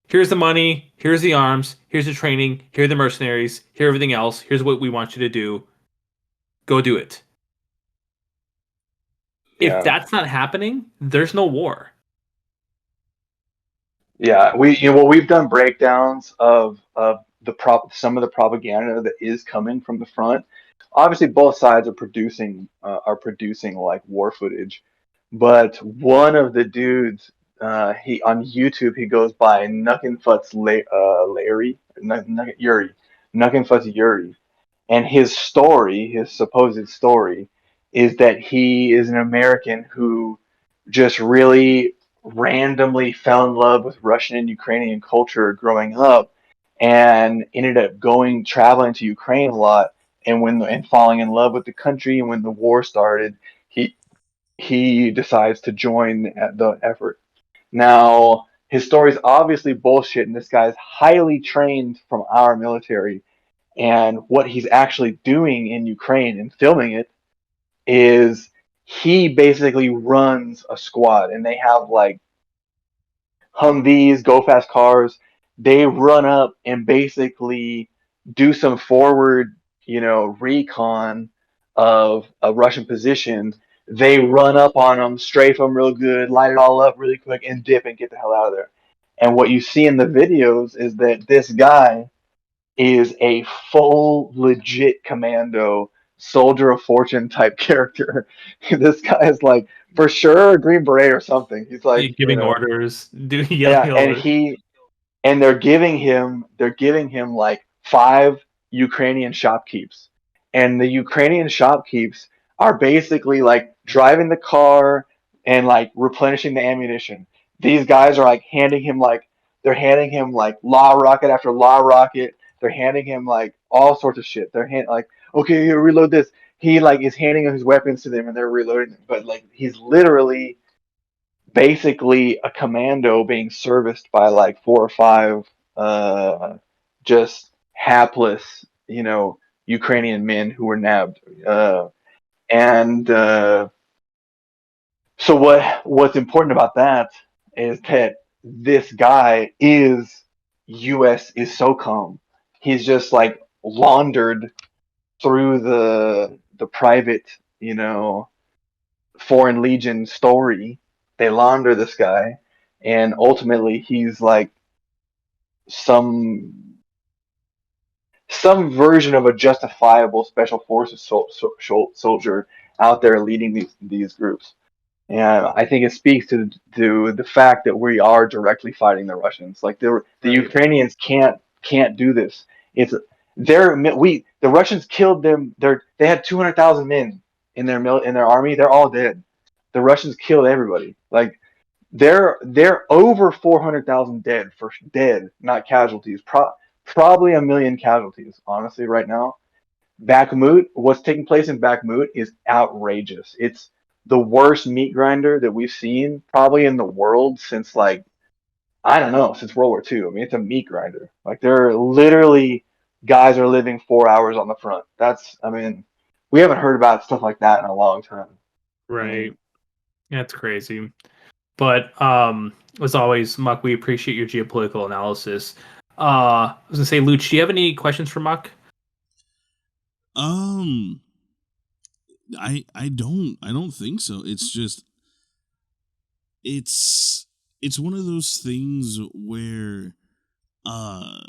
here's the money, here's the arms, here's the training, here are the mercenaries, here everything else, here's what we want you to do, go do it. If Yeah. that's not happening, there's no war. Yeah, we've done breakdowns of some of the propaganda that is coming from the front. Obviously, both sides are producing like war footage, but one of the dudes, he on YouTube, he goes by Larry, Yuri, Nuckenfutz Yuri, and his supposed story, is that he is an American who just really randomly fell in love with Russian and Ukrainian culture growing up, and ended up traveling to Ukraine a lot, and falling in love with the country. And when the war started, he he decides to join the effort. Now, his story is obviously bullshit, and this guy's highly trained from our military. And what he's actually doing in Ukraine and filming it is he basically runs a squad, and they have like Humvees, go fast cars. They run up and basically do some forward, recon of a Russian position. They run up on them, strafe them real good, light it all up really quick, and dip and get the hell out of there. And what you see in the videos is that this guy is a full legit commando, soldier of fortune type character. This guy is like for sure a Green Beret or something. He's like, Giving orders, yeah, yelling and orders. they're giving him like 5 Ukrainian shopkeepers, and the Ukrainian shopkeepers are basically like driving the car and like replenishing the ammunition. These guys are like handing him like law rocket after law rocket. They're handing him like all sorts of shit. Like, okay, here, reload this. He like is handing his weapons to them, and they're reloading them. But like he's literally basically a commando being serviced by like 4 or 5 just hapless, Ukrainian men who were nabbed. And so what's important about that is that this guy is U.S. is SOCOM. He's just like laundered through the private, Foreign Legion story. They launder this guy, and ultimately he's like some some version of a justifiable special forces soldier out there leading these groups. And I think it speaks to the fact that we are directly fighting the Russians. Like the Right. Ukrainians can't do this. It's the Russians killed them. They had 200,000 men in their army. They're all dead. The Russians killed everybody. Like they're over 400,000 dead, not casualties. Probably a million casualties, honestly, right now. Bakhmut, what's taking place in Bakhmut is outrageous. It's the worst meat grinder that we've seen probably in the world since like I don't know, since World War II. I mean, it's a meat grinder. Like they're literally guys are living 4 hours on the front. I mean, we haven't heard about stuff like that in a long time. I Right. mean, That's crazy. But as always, Muck, we appreciate your geopolitical analysis. I was gonna say, Luch, do you have any questions for Muck? Um, I don't think so. It's just it's one of those things where uh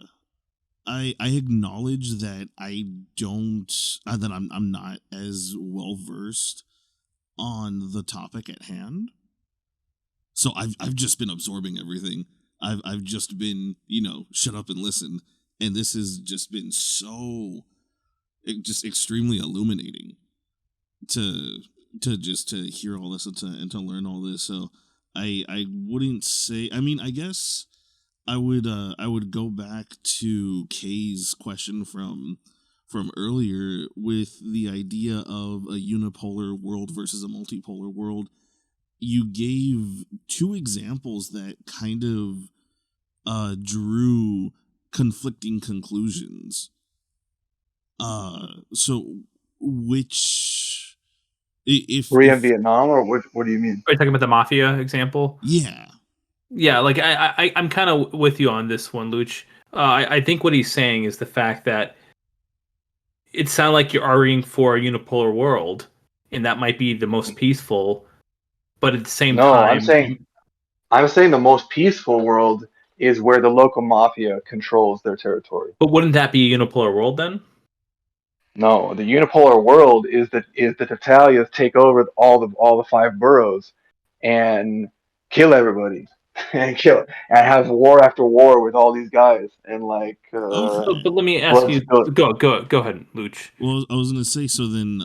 I acknowledge that I don't that I'm not as well versed on the topic at hand. So I've just been absorbing everything. I've just been, shut up and listen. And this has just been just extremely illuminating to to hear all this and to learn all this. So I wouldn't say, I mean, I guess I would go back to Kay's question from earlier with the idea of a unipolar world versus a multipolar world. You gave 2 examples that kind of drew conflicting conclusions. So which if Korea and Vietnam, or what do you mean? Are you talking about the mafia example? yeah. Yeah, like I'm kind of with you on this one, Luch. I think what he's saying is the fact that it sounds like you're arguing for a unipolar world, and that might be the most peaceful. But at the same No, time, I'm saying the most peaceful world is where the local mafia controls their territory. but wouldn't that be a unipolar world then? No, the unipolar world is that the Italians take over all the five boroughs and kill everybody and have war after war with all these guys and like Okay. But let me ask blood you. spills. Go ahead, Luch. Well, I was gonna say, so then,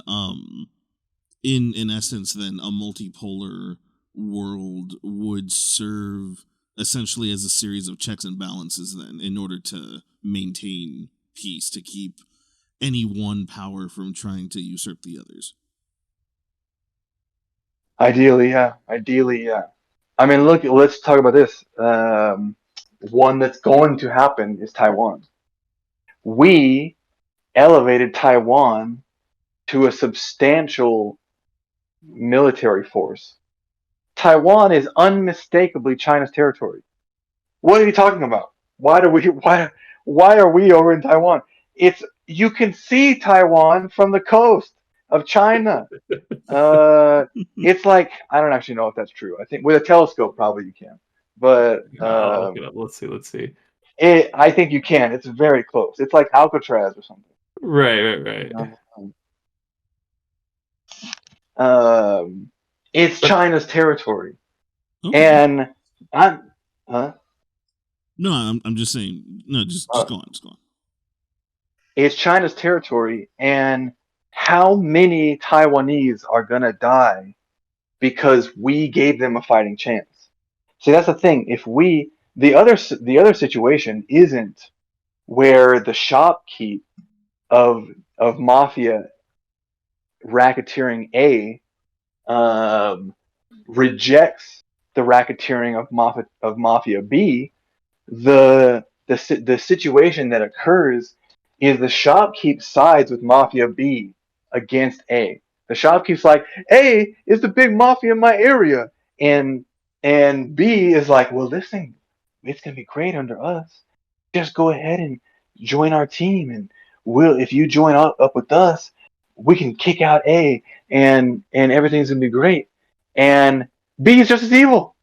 in essence, then a multipolar world would serve essentially as a series of checks and balances, then, in order to maintain peace, to keep any one power from trying to usurp the others. Ideally, yeah. Ideally, yeah. I mean, look, let's talk about this. One that's going to happen is Taiwan. We elevated Taiwan to a substantial military force. Taiwan is unmistakably China's territory. What are you talking about? Why are we over in Taiwan? It's you can see Taiwan from the coast of China. Uh, it's like I don't actually know if that's true. I think with a telescope probably you can, but I'll look it up. Let's see. I think you can. It's very close. It's like Alcatraz or something. Right. Um, it's But China's territory, Okay. and I'm, huh? No, I'm just saying. No, just go on. Just go on. It's China's territory, and how many Taiwanese are gonna die because we gave them a fighting chance? See, that's the thing. If we the other situation isn't where the shopkeep of mafia racketeering A rejects the racketeering of mafia B. The situation that occurs is the shopkeep sides with mafia B against A. The shopkeep's like, A is the big mafia in my area, and B is like, well, listen, it's gonna be great under us. Just go ahead and join our team, and if you join up with us, we can kick out A, and everything's gonna be great. And B is just as evil.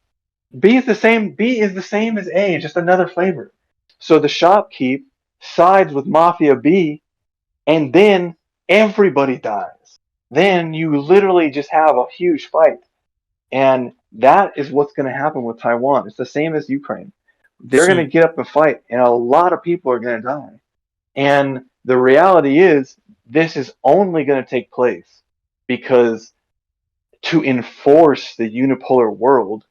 B is the same. B is the same as A, just another flavor. So the shopkeep sides with Mafia B, and then everybody dies. Then you literally just have a huge fight, and that is what's going to happen with Taiwan. It's the same as Ukraine. They're going to So, get up and fight, and a lot of people are going to die. And the reality is, this is only going to take place because to enforce the unipolar world,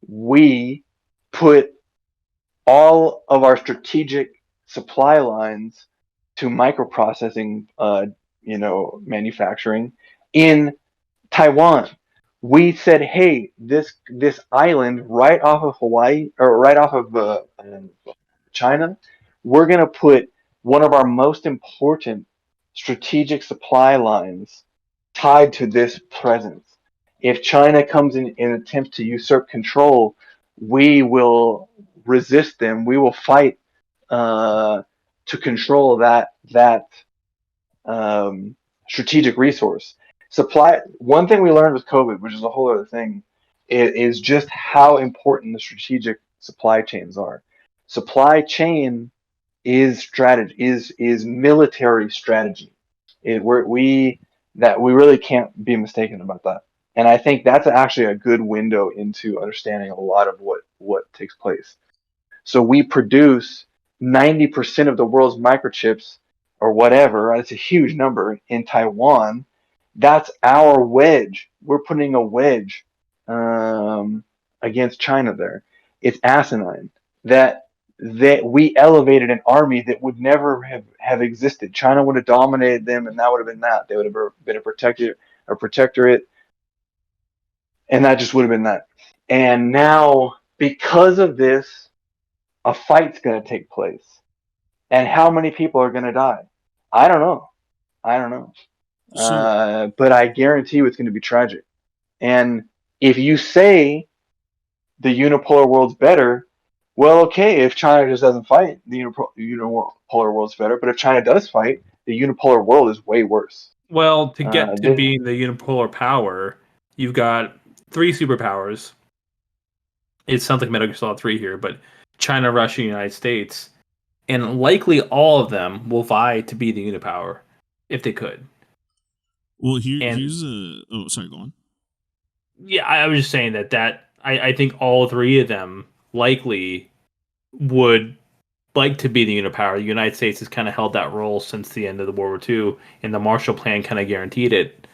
we put all of our strategic supply lines to microprocessing, manufacturing in Taiwan. We said, hey, this island right off of Hawaii or right off of China, we're gonna put one of our most important strategic supply lines tied to this presence. If China comes in and attempts to usurp control, we will resist them. We will fight to control that strategic resource. Supply. One thing we learned with COVID, which is a whole other thing, is just how important the strategic supply chains are. Supply chain is strategy, is military strategy. We really can't be mistaken about that. And I think that's actually a good window into understanding a lot of what takes place. So we produce 90% of the world's microchips or whatever. That's a huge number in Taiwan. That's our wedge. We're putting a wedge against China there. It's asinine that we elevated an army that would never have existed. China would have dominated them, and that would have been that. They would have been a protectorate, and that just would have been that. And now, because of this, a fight's going to take place. And how many people are going to die? I don't know. I don't know. So But I guarantee you it's going to be tragic. And if you say the unipolar world's better, well, okay, if China just doesn't fight, the unipolar world's better. But if China does fight, the unipolar world is way worse. Well, to get to This, being the unipolar power, you've got three superpowers. It sounds like Metal Gear Solid 3 here, but China, Russia, United States, and likely all of them will vie to be the unipower if they could. well, And here's a. Oh, sorry, go on. yeah, I was just saying that I think all three of them likely would like to be the unipower. The United States has kind of held that role since the end of the World War II, and the Marshall Plan kind of guaranteed it.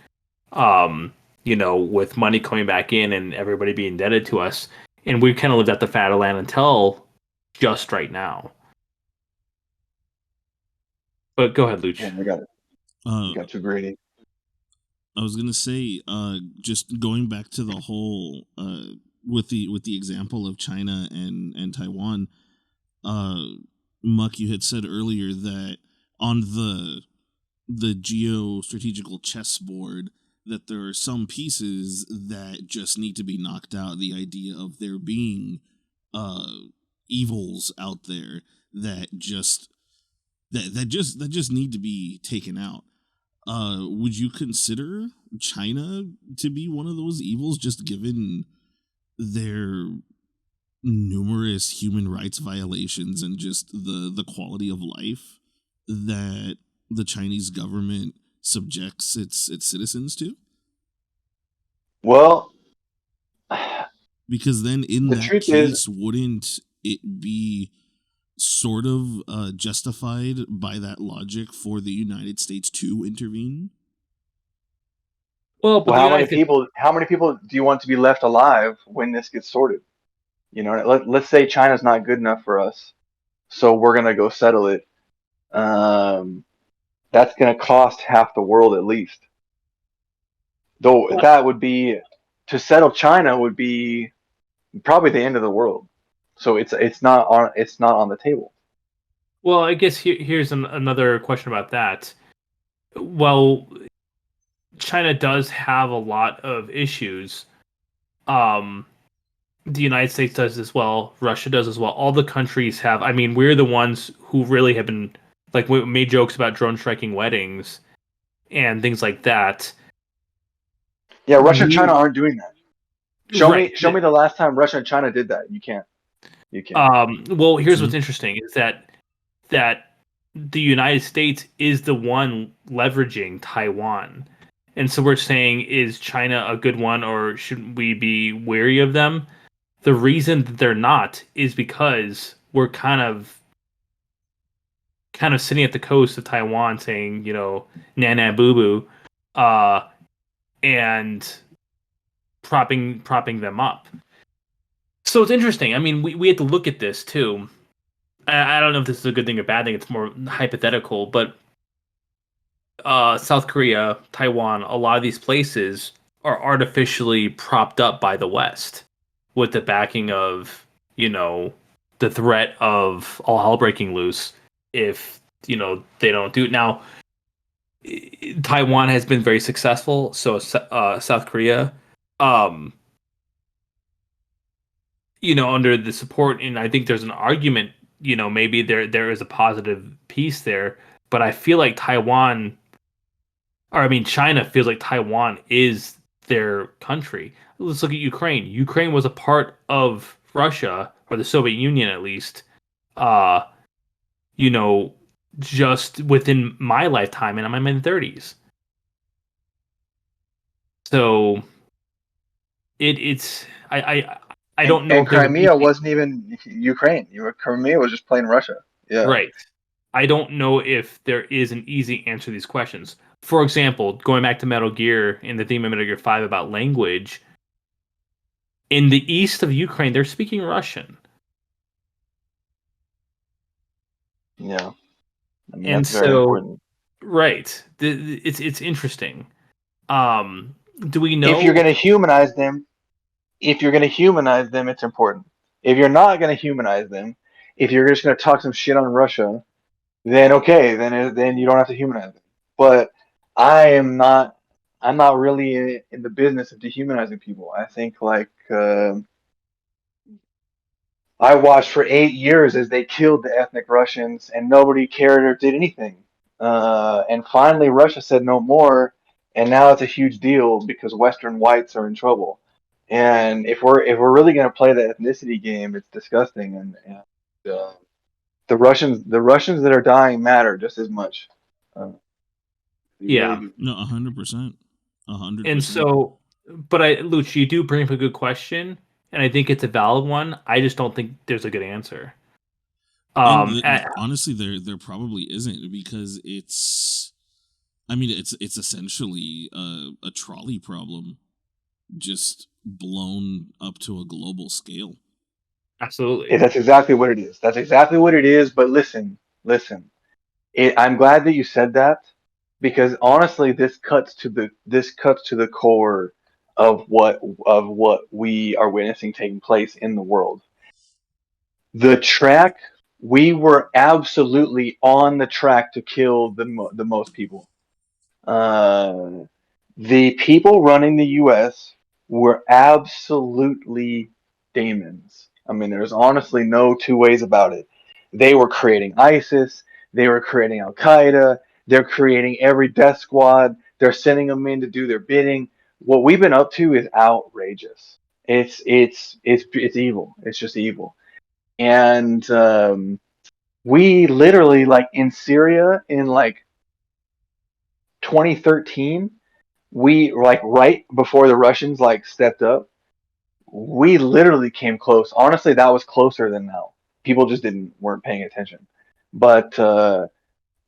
With money coming back in and everybody being indebted to us, and we've kind of lived at the fat of land until just right now. But go ahead, Luch. yeah, I got it. Got too greedy. I was gonna say, just going back to the whole, with the example of China and Taiwan, Muck, you had said earlier that on the geostrategical chessboard that there are some pieces that just need to be knocked out. The idea of there being evils out there that just need to be taken out. Would you consider China to be one of those evils, just given their numerous human rights violations and just the quality of life that the Chinese government subjects its citizens to? Well, because then in the that truth case, is, wouldn't it be sort of justified by that logic for the United States to intervene? Well, but well, the United States, how many people do you want to be left alive when this gets sorted? You know, let's say China's not good enough for us, so we're gonna go settle it. That's gonna cost half the world at least. Though that would be, to settle China would be probably the end of the world. So it's not on the table. well, I guess here's another question about that. Well, China does have a lot of issues. The United States does as well. Russia does as well. All the countries have. I mean, we're the ones who really have been like we made jokes about drone striking weddings and things like that. Yeah, Russia and China aren't doing that. Show Right. me the last time Russia and China did that. You can't. Well, here's what's interesting is that the United States is the one leveraging Taiwan. And so we're saying, is China a good one, or should we be wary of them? The reason that they're not is because we're kind of sitting at the coast of Taiwan saying, na boo boo, and propping them up. So it's interesting. I mean, we had to look at this too. I don't know if this is a good thing or bad thing. It's more hypothetical, but South Korea, Taiwan, a lot of these places are artificially propped up by the West with the backing of, the threat of all hell breaking loose if, they don't do it. Now, Taiwan has been very successful, so South Korea, under the support, and I think there's an argument, maybe there is a positive piece there, but I feel like China feels like Taiwan is their country. Let's look at Ukraine. Ukraine was a part of Russia, or the Soviet Union at least, just within my lifetime, and I'm in my mid-30s. So I don't know. And Crimea wasn't even Ukraine. Crimea was just plain Russia. Yeah. Right. I don't know if there is an easy answer to these questions. For example, going back to Metal Gear and the theme of Metal Gear 5 about language, in the east of Ukraine, they're speaking Russian. Yeah. I mean, And that's very important. Right. It's interesting. Do we know if you're going to humanize them, it's important. If you're not going to humanize them, if you're just going to talk some shit on Russia, then okay, then you don't have to humanize them. But I'm not really in the business of dehumanizing people. I think like I watched for 8 years as they killed the ethnic Russians, and nobody cared or did anything. And finally, Russia said no more, and now it's a huge deal because Western whites are in trouble. And if we're really going to play the ethnicity game, it's disgusting. And the Russians that are dying matter just as much. Uh, they really Yeah. do. No, 100%. 100%. And so, but Luch, you do bring up a good question, and I think it's a valid one. I just don't think there's a good answer. Honestly, there probably isn't, because it's, I mean, it's essentially a trolley problem, just blown up to a global scale. Absolutely. That's exactly what it is. That's exactly what it is. But listen. I'm glad that you said that because honestly, this cuts to the core of what we are witnessing taking place in the world. The track we were absolutely on the track to kill the most people. Uh, the people running the U.S. were absolutely demons. I mean, there's honestly no two ways about it. They were creating ISIS, they were creating Al Qaeda, they're creating every death squad, they're sending them in to do their bidding. What we've been up to is outrageous. It's evil. It's just evil. And we literally, like in Syria in like 2013, we like right before the Russians like stepped up, we literally came close. Honestly, that was closer than now. People just didn't weren't paying attention. But the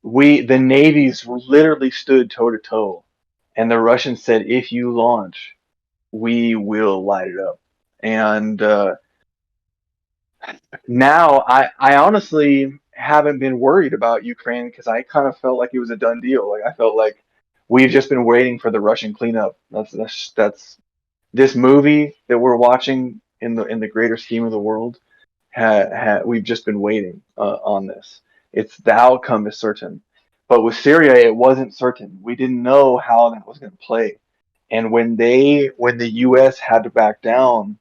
navies literally stood toe to toe, and the Russians said, "If you launch, we will light it up." And now I honestly haven't been worried about Ukraine because I kind of felt like it was a done deal. Like I felt like we've just been waiting for the Russian cleanup. That's this movie that we're watching in the greater scheme of the world. We've just been waiting on this. It's the outcome is certain, but with Syria it wasn't certain. We didn't know how that was going to play, and when the U.S. had to back down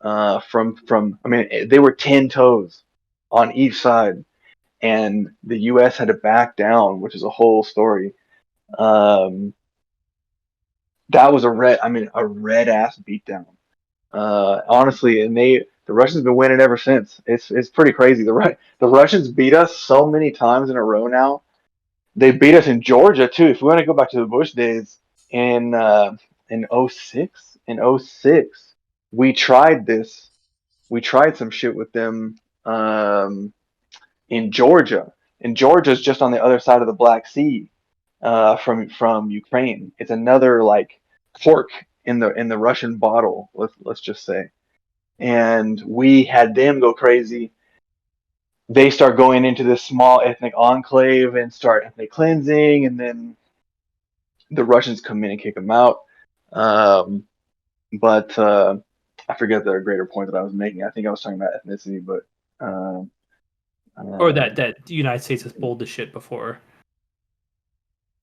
from I mean they were 10 toes on each side, and the U.S. had to back down, which is a whole story. Um, that was a red ass beatdown. Honestly, and the Russians have been winning ever since. It's pretty crazy. The Russians beat us so many times in a row now. They beat us in Georgia too. If we want to go back to the Bush days in '06, we tried this. We tried some shit with them in Georgia. And Georgia's just on the other side of the Black Sea from Ukraine. It's another like cork in the Russian bottle. Let's just say. And we had them go crazy. They start going into this small ethnic enclave and start ethnic cleansing, and then the Russians come in and kick them out. But I forget the greater point that I was making. I think I was talking about ethnicity, but Or that the United States has pulled the shit before,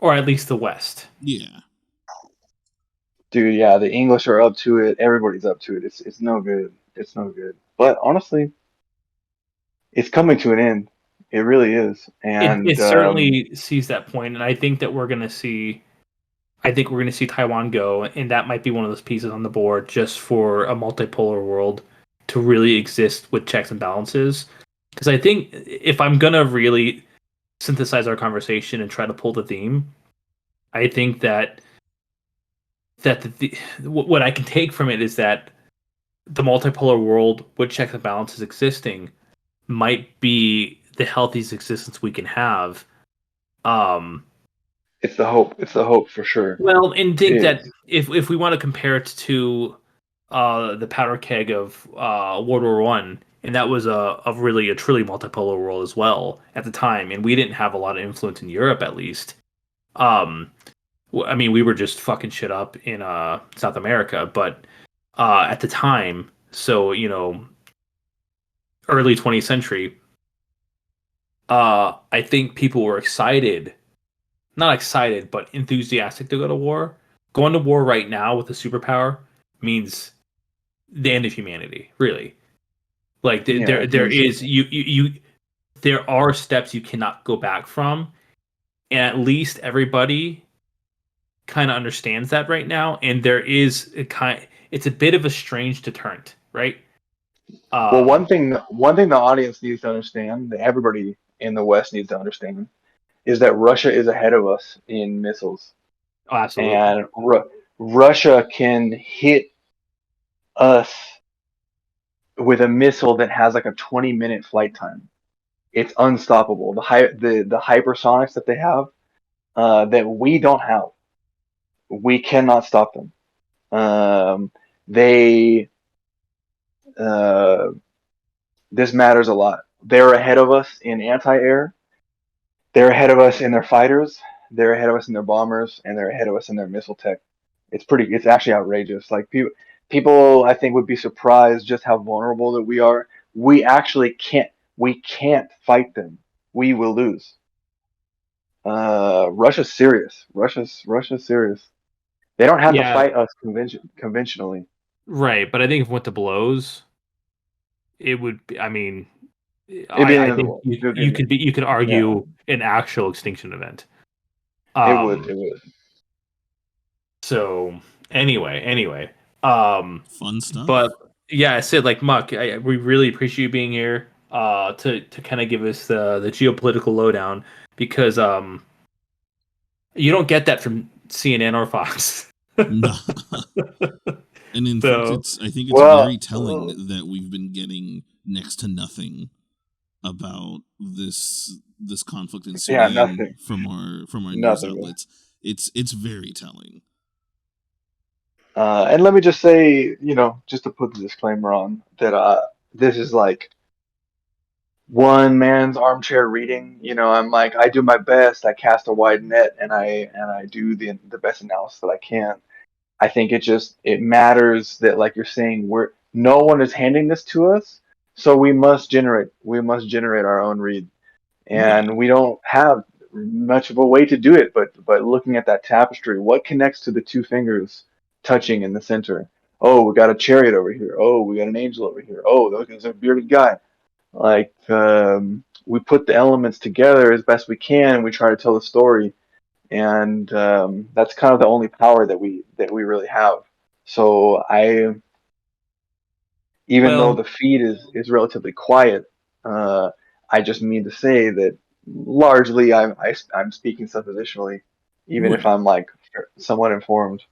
or at least the West. Yeah. dude, yeah, the English are up to it. Everybody's up to it. It's no good. It's no good. But honestly, it's coming to an end. It really is. It And certainly sees that point, and I think that we're going to see. I think we're going to see Taiwan go, and that might be one of those pieces on the board just for a multipolar world to really exist with checks and balances. Because I think if I'm going to really synthesize our conversation and try to pull the theme, I think that what I can take from it is that the multipolar world with checks and balances existing might be the healthiest existence we can have. it's the hope. It's the hope for sure. Well, and think It that is. if we want to compare it to the powder keg of World War One, and that was a truly multipolar world as well at the time, and we didn't have a lot of influence in Europe at least. Um, I mean, we were just fucking shit up in South America, but at the time, so early 20th century, I think people were excited. not excited, but enthusiastic to go to war. Going to war right now with a superpower means the end of humanity. Really, like there are steps you cannot go back from, and at least everybody kind of understands that right now. And there is it's a bit of a strange deterrent, right? Well, one thing the audience needs to understand, that everybody in the West needs to understand, is that Russia is ahead of us in missiles, Oh, absolutely. and Russia can hit us with a missile that has like a 20-minute flight time. It's unstoppable. The hypersonics that they have, that we don't have, we cannot stop them. They This matters a lot. They're ahead of us in anti-air. They're ahead of us in their fighters. They're ahead of us in their bombers, and they're ahead of us in their missile tech. It's actually outrageous. Like people, I think, would be surprised just how vulnerable that we are. We actually can't fight them. We will lose. Russia's serious. Russia's serious. They don't have to fight us conventionally. Right, but I think if it went to blows, it would be, I mean, I think you could argue an actual extinction event. It would. So anyway, fun stuff. But yeah, I said, like, Muck, we really appreciate you being here to kind of give us the geopolitical lowdown, because you don't get that from CNN or Fox. No. And in fact, I think it's very telling that we've been getting next to nothing about this conflict in Sudan from our news outlets. It's very telling. And let me just say, just to put the disclaimer on, that this is like one man's armchair reading. I'm like, I do my best, I cast a wide net, and I do the best analysis that I can. I think it matters that, like you're saying, no one is handing this to us, so we must generate our own read, and we don't have much of a way to do it. But looking at that tapestry, what connects to the two fingers touching in the center? Oh, we got a chariot over here. Oh, we got an angel over here. Oh, look, there's a bearded guy. Like, we put the elements together as best we can, and we try to tell the story. And that's kind of the only power that we really have. So even though the feed is relatively quiet, I just mean to say that largely I'm speaking suppositionally, even if I'm like somewhat informed.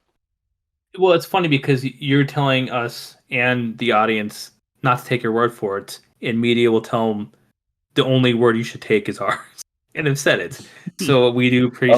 Well, it's funny because you're telling us and the audience not to take your word for it, and media will tell them the only word you should take is ours, and have said it. So we do appreciate